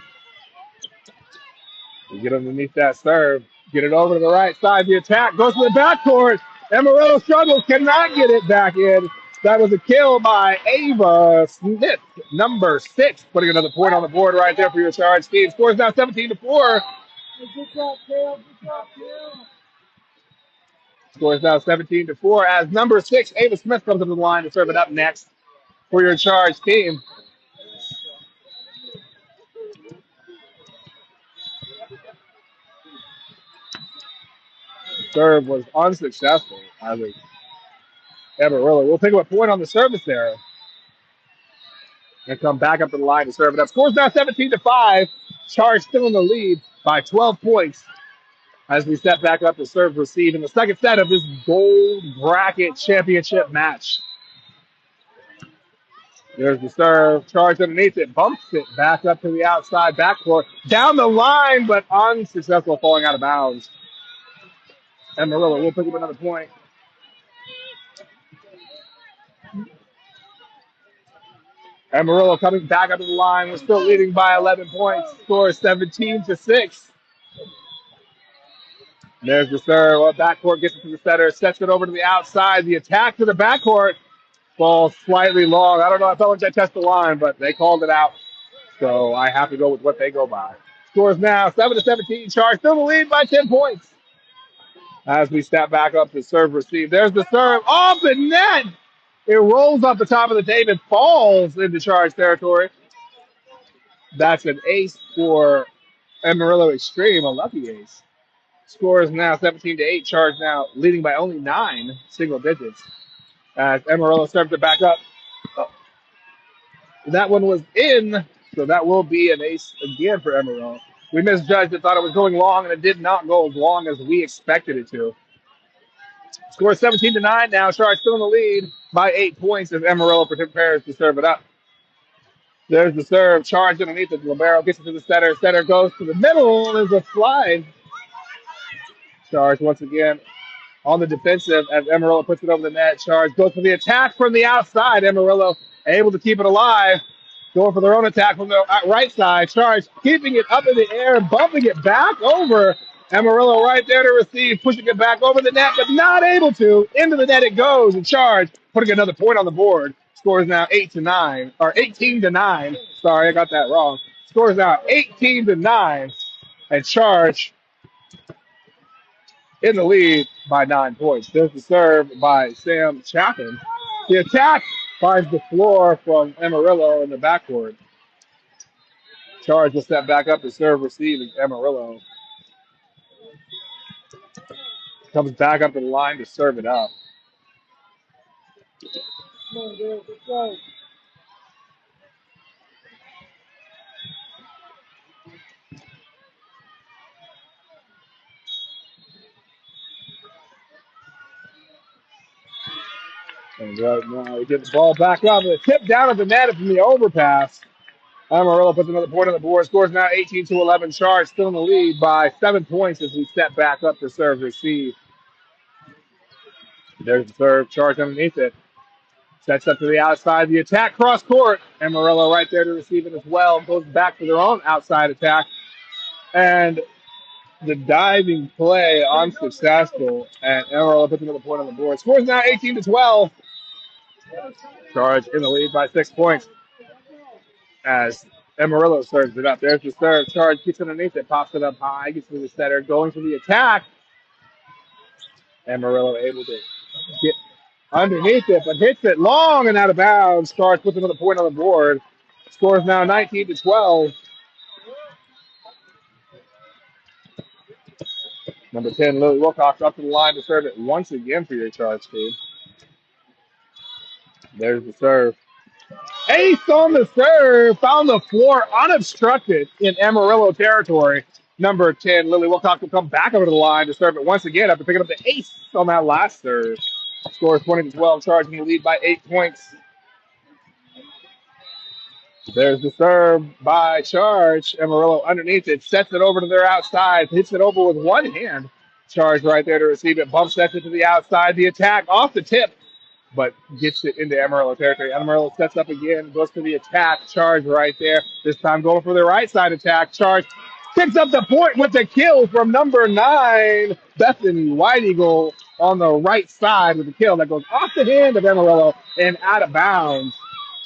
We get underneath that serve, get it over to the right side. The attack goes to the backcourt. Amarillo struggles, cannot get it back in. That was a kill by Ava Smith, number 6, putting another point on the board right there for your Charge team. Score is now 17-4. Score is now 17-4 as number 6, Ava Smith, comes up to the line to serve it up next for your Charge team. Serve was unsuccessful. Amarillo will pick up a point on the service there and come back up to the line to serve it up. Score is now 17-5. Charge still in the lead by 12 points as we step back up to serve receive in the second set of this gold bracket championship match. There's the serve. Charge underneath it. Bumps it back up to the outside backcourt. Down the line, but unsuccessful, falling out of bounds. Amarillo will pick up another point. Amarillo coming back up to the line. We're still leading by 11 points. Score 17-6. There's the serve. Well, backcourt gets it to the setter. Sets it over to the outside. The attack to the backcourt. Ball slightly long. I don't know if LJ touched the line, but they called it out. So I have to go with what they go by. Scores now 7-17. Charge still the lead by 10 points. As we step back up to serve receive. There's the serve off the net. It rolls off the top of the tape and falls into Charge territory. That's an ace for Amarillo Extreme, a lucky ace. Score is now 17-8. Charge now leading by only 9 single digits. As Amarillo serves it back up. Oh, that one was in, so that will be an ace again for Amarillo. We misjudged it, thought it was going long, and it did not go as long as we expected it to. Score 17-9 now. Charge still in the lead by 8 points as Amarillo prepares to serve it up. There's the serve. Charge underneath it. Libero gets it to the setter. Setter goes to the middle. There's a slide. Charge once again on the defensive as Amarillo puts it over the net. Charge goes for the attack from the outside. Amarillo able to keep it alive. Going for their own attack from the right side. Charge keeping it up in the air and bumping it back over. Amarillo right there to receive, pushing it back over the net, but not able to. Into the net it goes, and Charge putting another point on the board. Score is now 8-9, or 18-9. Sorry, I got that wrong. Score is now 18-9, and Charge in the lead by 9 points. There's the serve by Sam Chapin. The attack finds the floor from Amarillo in the backcourt. Charge will step back up to serve receiving Amarillo. Comes back up to the line to serve it up. And right now we get the ball back up. And a tip down at the net from the overpass. Amarillo puts another point on the board. Scores now 18-11. Charge still in the lead by 7 points as we step back up to serve receive. There's the serve. Charge underneath it. Sets up to the outside. The attack cross court. Amarillo right there to receive it as well. Goes back to their own outside attack. And the diving play unsuccessful. And Amarillo puts another point on the board. Scores now 18-12. Charge in the lead by 6 points as Amarillo serves it up. There's the serve. Charge gets underneath it, pops it up high, gets to the setter, going for the attack. Amarillo able to get underneath it, but hits it long and out of bounds. Charge puts another point on the board. Scores now 19-12. Number 10, Lily Wilcox up to the line to serve it once again for your Charge team. There's the serve. Ace on the serve, found the floor unobstructed in Amarillo territory. Number 10, Lily Wilcox will come back over the line to serve it once again after picking up the ace on that last serve. Scores 20-12, Charging the lead by 8 points. There's the serve by Charge. Amarillo underneath it, sets it over to their outside, hits it over with one hand. Charge right there to receive it, bump sets it to the outside. The attack off the tip, but gets it into Amarillo territory. Amarillo sets up again, goes for the attack. Charge right there. This time going for the right side attack. Charge picks up the point with the kill from number 9, Bethany White Eagle on the right side with the kill that goes off the hand of Amarillo and out of bounds.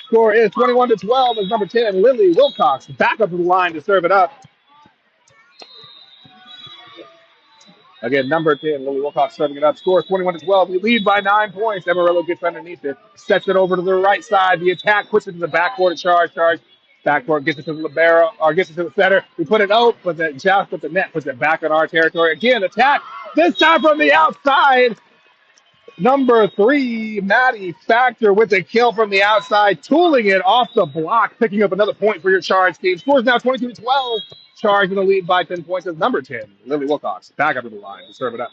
Score is 21-12 as number 10, Lily Wilcox, back up to the line to serve it up. Again, number 10, Lily Wilcox serving it up. Score 21-12. We lead by 9 points. Amarillo gets underneath it, sets it over to the right side. The attack puts it to the backcourt. Charge. Backcourt gets it to the libero, or gets it to the center. We put it out, but the joust with the net puts it back in our territory. Again, attack, this time from the outside. Number 3, Maddie Factor with the kill from the outside, tooling it off the block, picking up another point for your Charge team. Scores now 22-12. Charge in the lead by 10 points as number 10, Lily Wilcox, back up to the line to serve it up.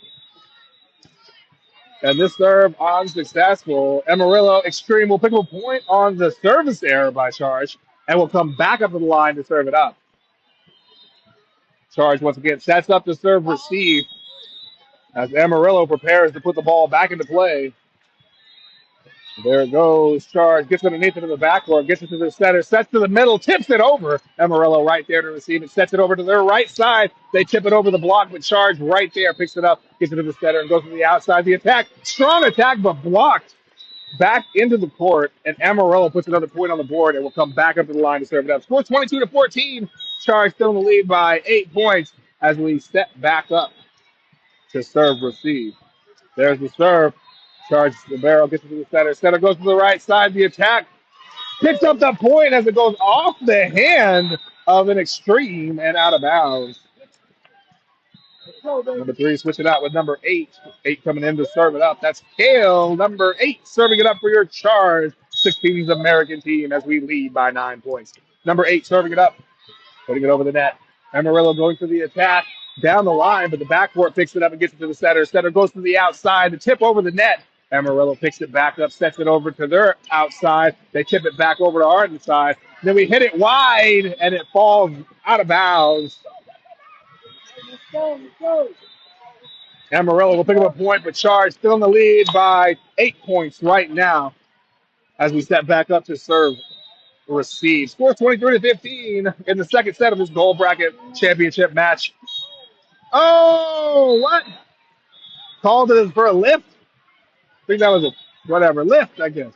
And this serve unsuccessful. Amarillo Extreme will pick up a point on the service error by Charge and will come back up to the line to serve it up. Charge once again sets up the serve receive as Amarillo prepares to put the ball back into play. There it goes. Charge gets underneath it in the backcourt, gets it to the center, sets to the middle, tips it over. Amarillo right there to receive it, sets it over to their right side. They tip it over the block, but Charge right there picks it up, gets it to the center, and goes to the outside. The attack, strong attack, but blocked back into the court. And Amarillo puts another point on the board and will come back up to the line to serve it up. Score 22-14. Charge still in the lead by 8 points as we step back up to serve receive. There's the serve. Charge the barrel, gets it to the center. Center goes to the right side. The attack picks up the point as it goes off the hand of an extreme and out of bounds. Number 3 switching out with number 8. 8 coming in to serve it up. That's Kale, number 8, serving it up for your Charge. 16's American team as we lead by 9 points. Number 8 serving it up. Putting it over the net. Amarillo going for the attack down the line, but the backcourt picks it up and gets it to the center. Center goes to the outside. The tip over the net. Amarillo picks it back up, sets it over to their outside. They tip it back over to our inside. Then we hit it wide, and it falls out of bounds. Amarillo will pick up a point, but Charge still in the lead by 8 points right now as we step back up to serve receive. Score 23-15 in the second set of this gold bracket championship match. Oh, what? Called it for a lift? I think that was a whatever lift, I guess.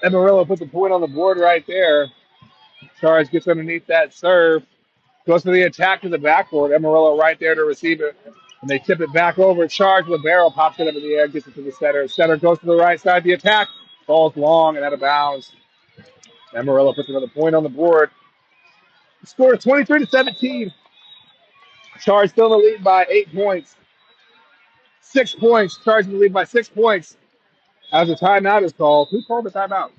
Amarillo put the point on the board right there. Charge gets underneath that serve. Goes to the attack to the backboard. Amarillo right there to receive it. And they tip it back over. Charge with barrel, pops it up in the air, gets it to the center. Center goes to the right side. The attack falls long and out of bounds. Amarillo puts another point on the board. Score 23-17. Charge still in the lead by 8 points. 6 points. Charge in the lead by 6 points. As a timeout is called. Who called the timeout?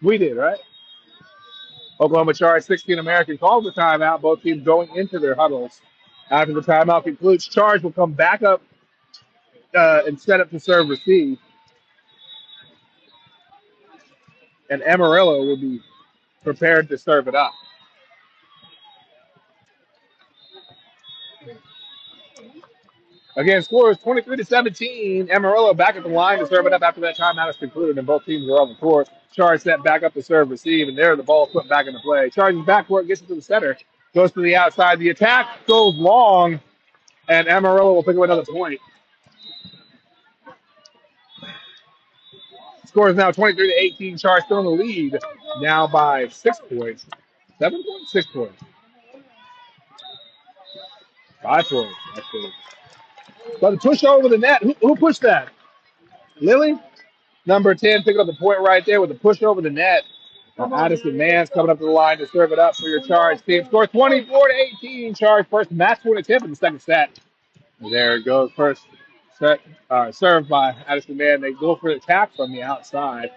We did, right? Oklahoma Charge 16 American called the timeout. Both teams going into their huddles. After the timeout concludes, Charge will come back up and set up to serve receive. And Amarillo will be prepared to serve it up. Again, score is 23-17. Amarillo back at the line to serve it up after that timeout is concluded, and both teams are on the court. Charge set back up to serve receive, and there the ball put back into play. Charge's backcourt gets it to the center, goes to the outside. The attack goes long, and Amarillo will pick up another point. Score is now 23-18. Charge still in the lead, now by 6 points. 7 points? 6 points. 5 points, actually. But the push over the net. Who pushed that? Lily? Number 10 picking up the point right there with the push over the net. Addison Mann's coming up to the line to serve it up for your Charge team. Score 24-18. Charge first match point attempt in the second set. And there it goes. First set served by Addison Mann. They go for the attack from the outside.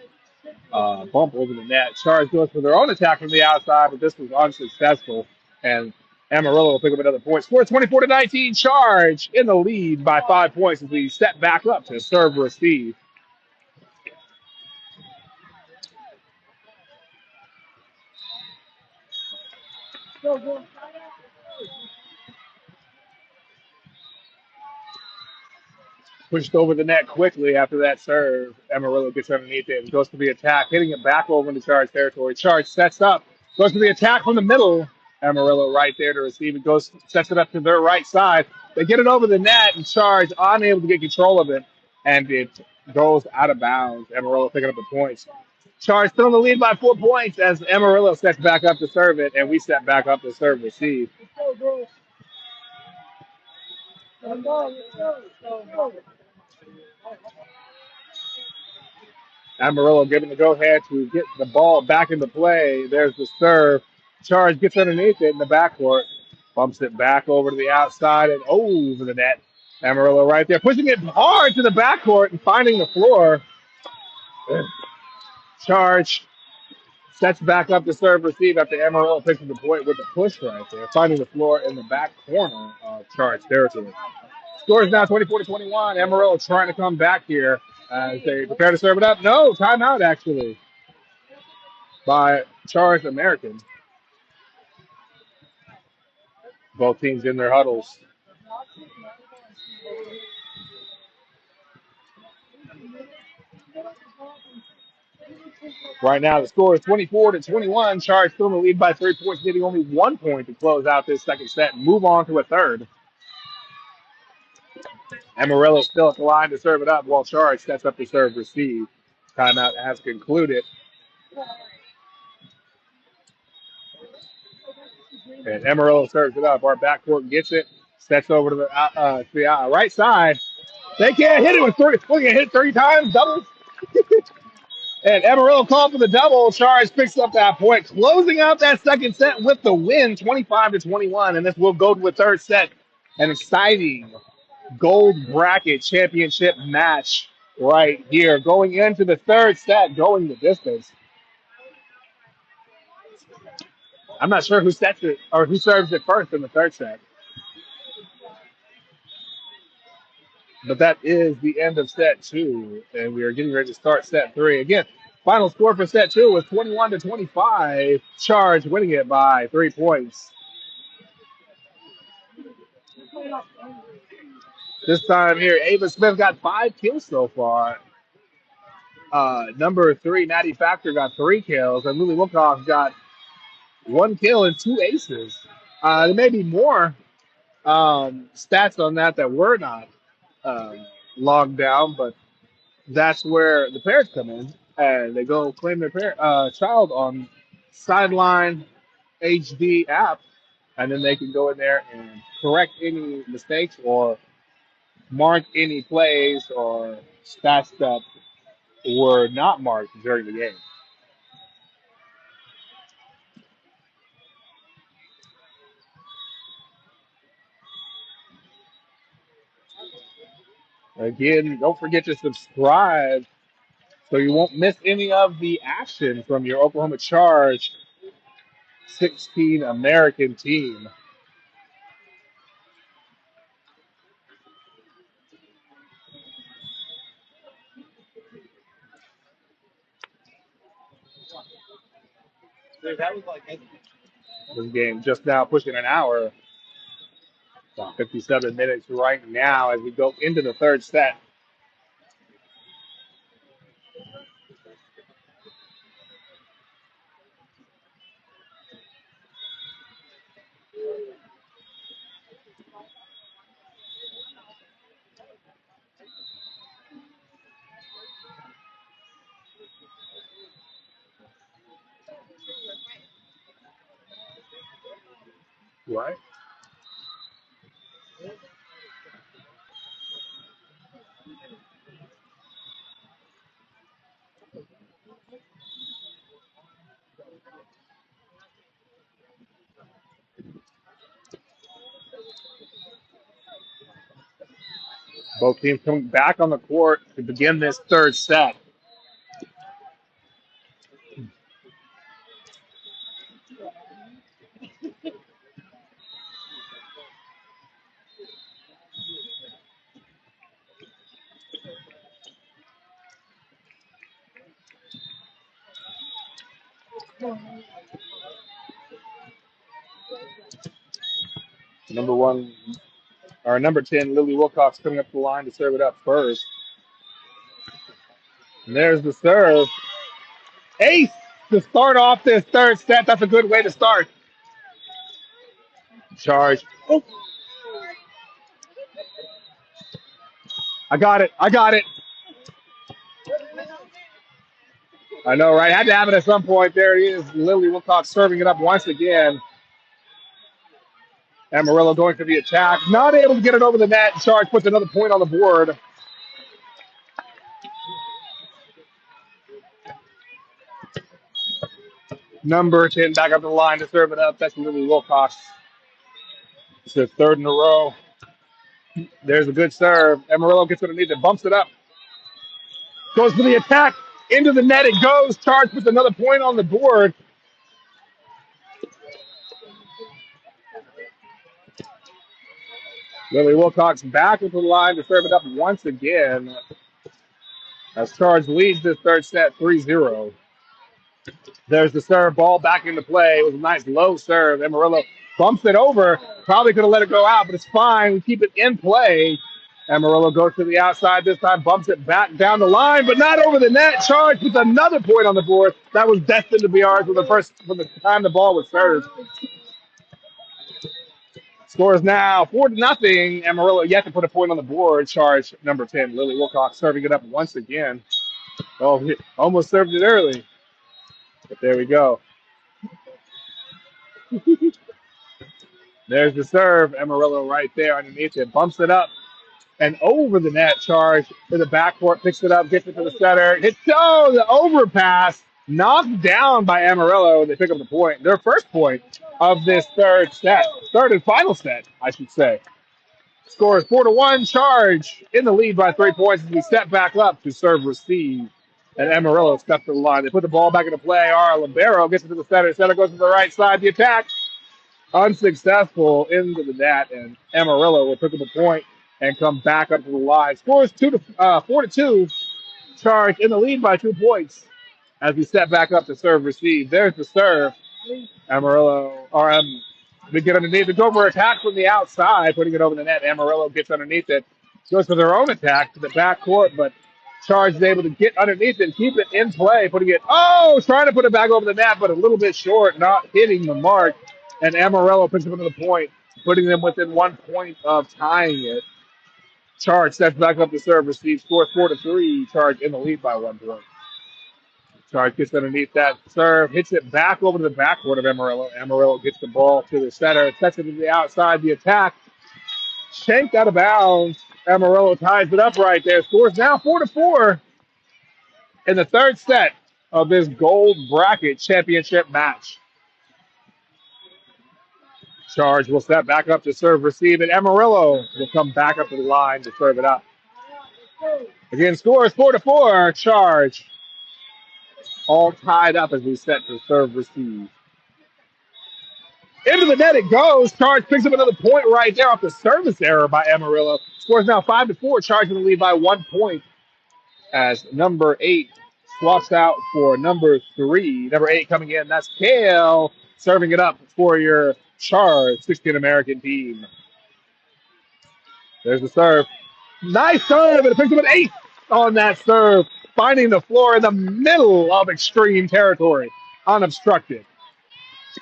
Bump over the net. Charge goes for their own attack from the outside, but this was unsuccessful. And Amarillo will pick up another point. Score 24-19. Charge in the lead by 5 points as we step back up to serve receive. Pushed over the net quickly after that serve. Amarillo gets underneath it and goes to the attack, hitting it back over into Charge territory. Charge sets up, goes to the attack from the middle. Amarillo right there to receive it, goes, sets it up to their right side. They get it over the net, and Charge unable to get control of it, and it goes out of bounds. Amarillo picking up the points. Charge still in the lead by 4 points as Amarillo steps back up to serve it, and we step back up to serve receive. Amarillo giving the go-ahead to get the ball back into play. There's the serve. Charge gets underneath it in the backcourt. Bumps it back over to the outside and over the net. Amarillo right there, pushing it hard to the backcourt and finding the floor. Charge sets back up to serve receive after Amarillo picks up the point with the push right there, finding the floor in the back corner of Charge territory. Score is now 24-21. Amarillo trying to come back here as they prepare to serve it up. No, timeout actually by Charge American. Both teams in their huddles. Right now, the score is 24-21. Charge still in the lead by 3 points, needing only 1 point to close out this second set and move on to a third. Amarillo still at the line to serve it up while Charge sets up to serve receive. Timeout has concluded. And Amarillo serves it up. Our backcourt gets it, sets over to the right side. They can't hit it with three. Look at hit 3 times, doubles. And Amarillo called for the double. Charge picks up that point, closing out that second set with the win, 25-21. And this will go to a third set. An exciting gold bracket championship match right here. Going into the third set, going the distance. I'm not sure who sets it or who serves it first in the third set. But that is the end of set two. And we are getting ready to start set three. Again, final score for set two was 21-25. Charge winning it by 3 points. This time here, Ava Smith got 5 kills so far. Number 3, Natty Factor got 3 kills. And Lily Wilcox got 1 kill and 2 aces. There may be more stats on that were not logged down, but that's where the parents come in and they go claim their child on Sideline HD app, and then they can go in there and correct any mistakes or mark any plays or stats that were not marked during the game. Again, don't forget to subscribe so you won't miss any of the action from your Oklahoma Charge 16 American team. This game just now pushing an hour, about 57 minutes right now as we go into the third set. Right. Both teams coming back on the court to begin this third set. Number 10, Lily Wilcox coming up the line to serve it up first. And there's the serve. Ace to start off this third set. That's a good way to start. Charge. Oh. I got it. I know, right? Had to have it at some point. There it is. Lily Wilcox serving it up once again. Amarillo going for the attack. Not able to get it over the net. Charge puts another point on the board. Number 10 back up the line to serve it up. That's Lily Wilcox. It's their third in a row. There's a good serve. Amarillo gets what it needs. It bumps it up. Goes for the attack. Into the net it goes. Charge puts another point on the board. Lily Wilcox back into the line to serve it up once again. As Charge leads this third set 3-0. There's the serve, ball back into play. It was a nice low serve. Amarillo bumps it over. Probably could have let it go out, but it's fine. We keep it in play. Amarillo goes to the outside this time, bumps it back down the line, but not over the net. Charge with another point on the board. That was destined to be ours from the time the ball was served. Scores now 4-0. Amarillo yet to put a point on the board. Charge number 10, Lily Wilcox, serving it up once again. Oh, he almost served it early. But there we go. There's the serve. Amarillo right there underneath it. Bumps it up and over the net. Charge to the backcourt. Picks it up. Gets it to the center. Hits the overpass. Knocked down by Amarillo. They pick up the point. Their first point of this third set. Third and final set, I should say. Score is 4-1. Charge in the lead by 3 points as we step back up to serve receive. And Amarillo steps to the line. They put the ball back into play. Our Libero gets it to the center. Center goes to the right side. The attack unsuccessful into the net. And Amarillo will pick up a point and come back up to the line. Scores 4-2. Charge in the lead by 2 points as we step back up to serve receive. There's the serve. Amarillo, we get underneath the go for attack from the outside, putting it over the net. Amarillo gets underneath it, goes for their own attack to the backcourt, but Charge is able to get underneath it and keep it in play, putting it, trying to put it back over the net, but a little bit short, not hitting the mark. And Amarillo picks up another point, putting them within 1 point of tying it. Charge steps back up to serve, receive, scores 4-3. Charge in the lead by 1 point. Charge gets underneath that serve, hits it back over to the backcourt of Amarillo. Amarillo gets the ball to the center, sets it to the outside. The attack shanked out of bounds. Amarillo ties it up right there. Scores now 4-4 in the third set of this gold bracket championship match. Charge will step back up to serve, receive, and Amarillo will come back up to the line to serve it up. Again, scores 4-4. Charge all tied up as we set to serve, receive. Into the net it goes. Charge picks up another point right there off the service error by Amarillo. Scores now 5-4. Charge in the lead by 1 point as number 8 swaps out for number 3. Number 8 coming in. That's Kale serving it up for your Charge 16 American team. There's the serve. Nice serve, and it picks up an 8 on that serve, finding the floor in the middle of extreme territory, unobstructed.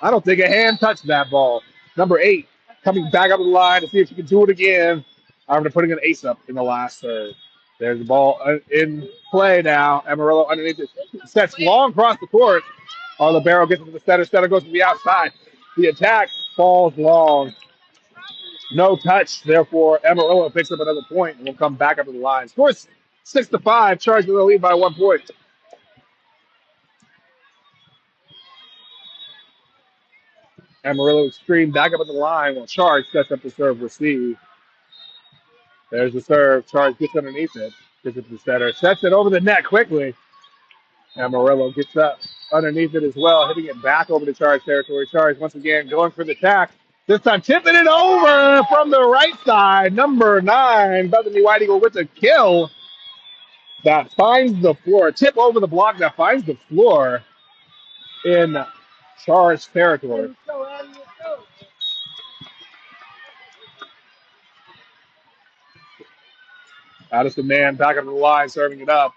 I don't think a hand touched that ball. Number 8 coming back up the line to see if she can do it again after putting an ace up in the last serve. There's the ball in play now. Amarillo underneath it. Sets long across the court. Libero gets it to the center. Center goes to the outside. The attack falls long. No touch. Therefore, Amarillo picks up another point and will come back up to the line. Scores 6-5. Charge to the lead by 1 point. Amarillo extreme back up at the line while Charge sets up the serve receive. There's the serve. Charge gets underneath it. Gets it to the center. Sets it over the net quickly. Amarillo gets up underneath it as well, hitting it back over to Charge territory. Charge once again going for the attack. This time tipping it over from the right side. Number 9, Bethany White Eagle with a kill that finds the floor. Tip over the block that finds the floor in Charge territory. Addison Man back up to the line, serving it up.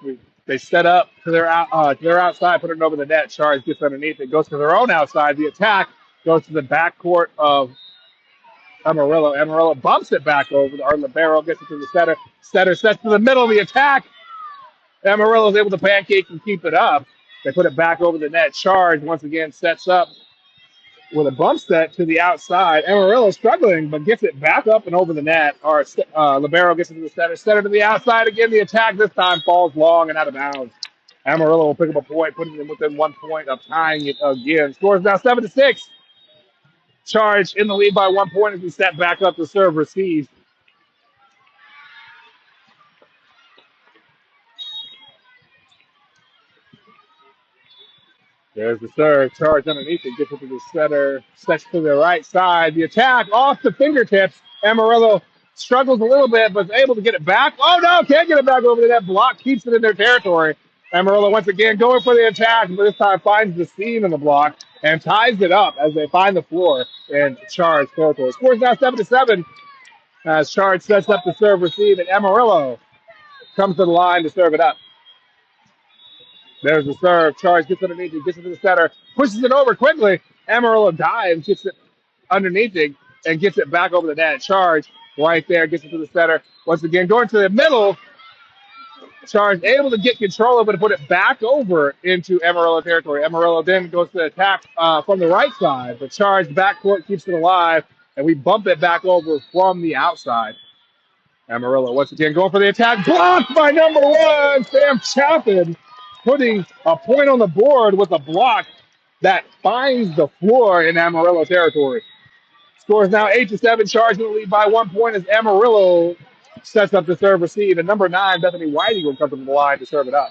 They set up to their outside, put it over the net. Charge gets underneath it, goes to their own outside. The attack goes to the backcourt of Amarillo. Amarillo bumps it back over. Our Libero gets it to the center. Center sets to the middle of the attack. Amarillo is able to pancake and keep it up. They put it back over the net. Charge once again sets up with a bump set to the outside. Amarillo struggling, but gets it back up and over the net. Our Libero gets it to the center. Center to the outside again. The attack this time falls long and out of bounds. Amarillo will pick up a point, putting them within 1 point of tying it again. Scores now 7-6. Charge in the lead by 1 point as we step back up to serve receive. There's the serve. Charge underneath it. Gets it to the center. Sets to the right side. The attack off the fingertips. Amarillo struggles a little bit, but is able to get it back. Oh, no, can't get it back over the net. Block keeps it in their territory. Amarillo once again going for the attack, but this time finds the seam in the block and ties it up as they find the floor in Charge territory. Scores now 7-7. As Charge sets up the serve receive, and Amarillo comes to the line to serve it up. There's the serve. Charge gets underneath it, gets it to the center, pushes it over quickly. Amarillo dives, gets it underneath it, and gets it back over the net. Charge right there, gets it to the center. Once again, going to the middle. Charge able to get control of it and put it back over into Amarillo territory. Amarillo then goes to the attack from the right side, but Charge backcourt keeps it alive, and we bump it back over from the outside. Amarillo once again going for the attack, blocked by number one, Sam Chapin, putting a point on the board with a block that finds the floor in Amarillo territory. Score is now 8-7, Charge in the lead by 1 point as Amarillo sets up the serve receive, and number 9, Bethany Whiting, will come to the line to serve it up.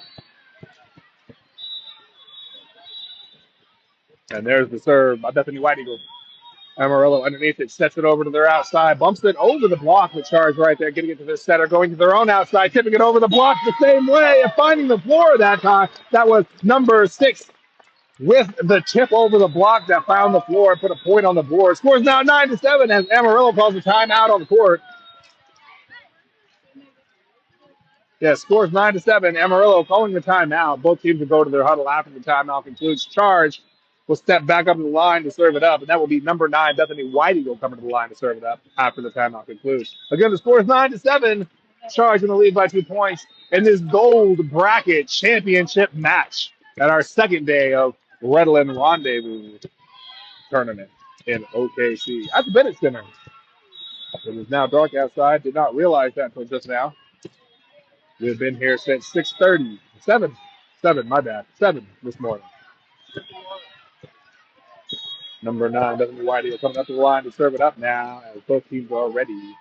And there's the serve by Bethany Whiting. Amarillo underneath it, sets it over to their outside, bumps it over the block with Charge right there, getting it to the center, going to their own outside, tipping it over the block the same way, and finding the floor that time. That was number 6 with the tip over the block that found the floor and put a point on the board. Scores now 9-7 as Amarillo calls a timeout on the court. Yeah, scores 9-7. Amarillo calling the timeout. Both teams will go to their huddle after the timeout concludes. Charge will step back up to the line to serve it up, and that will be number 9, Bethany Whiting, will come to the line to serve it up after the timeout concludes. Again, the score is 9-7. Charge in the lead by 2 points in this gold bracket championship match at our second day of Redland Rendezvous tournament in OKC at the Bennett Center. It is now dark outside. Did not realize that until just now. We've been here since 6:30. 7, my bad. 7 this morning. Number 9, Bethany Whiting, coming up to the line to serve it up now as both teams are ready.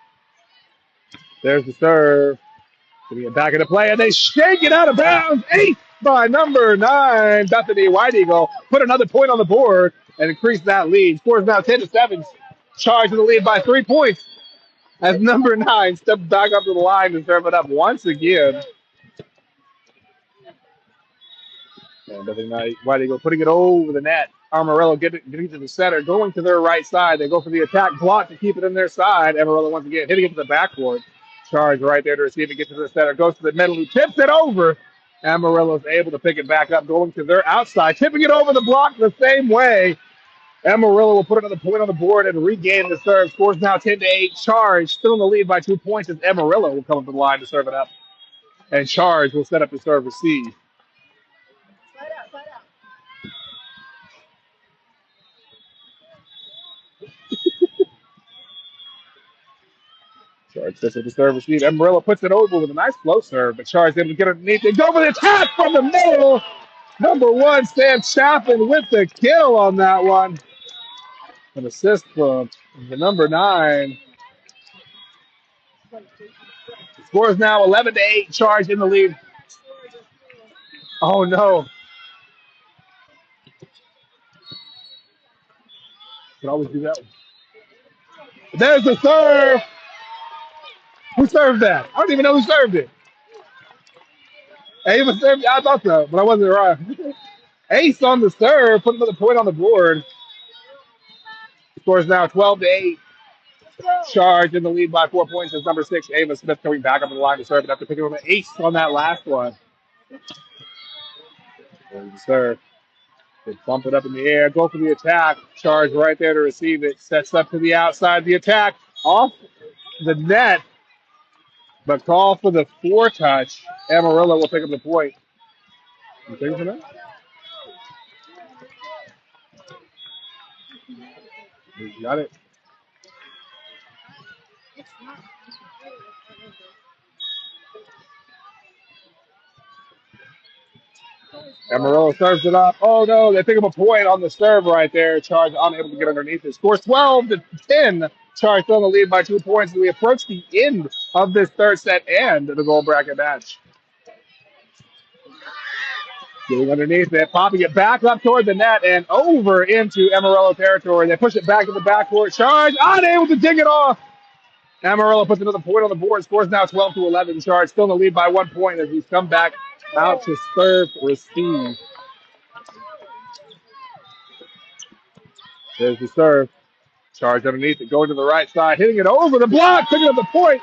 There's the serve. Getting it back into play, and they shake it out of bounds. 8 by number 9, Bethany Whiting will put another point on the board and increase that lead. Scores now 10-7. Charge in the lead by 3 points as number 9 steps back up to the line to serve it up once again. And Bethany Whiting putting it over the net. Amarillo getting to the center, going to their right side. They go for the attack block to keep it in their side. Amarillo once again hitting it to the backboard. Charge right there to receive it, gets to the center, goes to the middle, who tips it over. Amarillo is able to pick it back up, going to their outside, tipping it over the block the same way. Amarillo will put another point on the board and regain the serve. Scores now 10-8. Charge still in the lead by 2 points as Amarillo will come up to the line to serve it up. And Charge will set up the serve receive. Charge sets up the serve receive. Amarillo puts it over with a nice flow serve, but Charge able to get underneath it. Go for the attack from the middle. Number 1, Sam Chapin with the kill on that one. An assist from the number 9. The score is now 11-8. Charge in the lead. Oh no! Can always do that one. There's the serve. Who served that? I don't even know who served it. Ava served. I thought so, but I wasn't right. Ace on the serve, put another point on the board. The score is now 12-8. Charge in the lead by 4 points as number 6, Ava Smith, coming back up the line to serve it after picking up an ace on that last one. There's the serve. They bump it up in the air, go for the attack. Charge right there to receive it. Sets up to the outside. The attack off the net, but call for the 4-touch. Amarillo will pick up the point. You think for that? He's got it. Amarillo serves it up. Oh no, they pick up a point on the serve right there. Charge unable to get underneath it. Scores 12-10. Charge still in the lead by 2 points as we approach the end of this third set and the gold bracket match. Getting underneath it, popping it back up toward the net and over into Amarillo territory. They push it back to the backcourt. Charge unable to dig it off. Amarillo puts another point on the board. Scores now 12-11. Charge still in the lead by 1 point as he's come back out to serve receive. There's the serve. Charge underneath it, going to the right side, hitting it over the block, picking up the point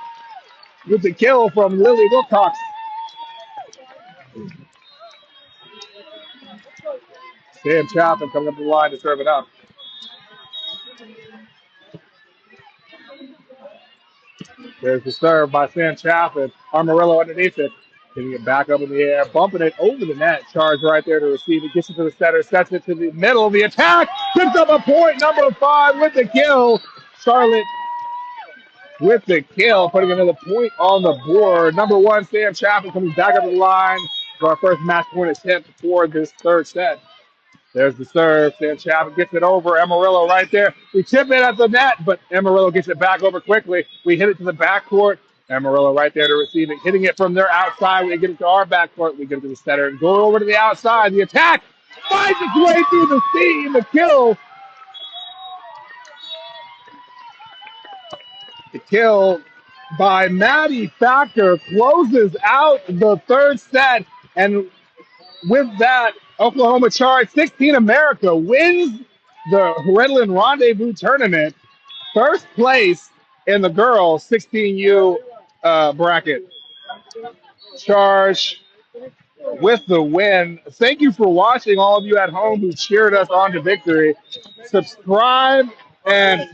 with the kill from Lily Wilcox. Sam Chaffin coming up the line to serve it up. There's the serve by Sam Chaffin. Amarillo underneath it. Getting it back up in the air, bumping it over the net. Charge right there to receive it. Gets it to the center, sets it to the middle of the attack. Picks up a point, number 5 with the kill. Charlotte with the kill, putting another point on the board. Number 1, Sam Chaffin coming back up the line for our first match point attempt for this third set. There's the serve. Sam Chaffin gets it over. Amarillo right there. We tip it at the net, but Amarillo gets it back over quickly. We hit it to the backcourt. Amarillo right there to receive it. Hitting it from their outside. We get it to our backcourt. We get it to the center. And going over to the outside. The attack finds its way through the seam. The kill. The kill by Maddie Factor closes out the third set. And with that, OKCharge 16 America wins the Redland Rendezvous Tournament. First place in the girls 16U bracket. Charge with the win. Thank you for watching, all of you at home who cheered us on to victory. Subscribe and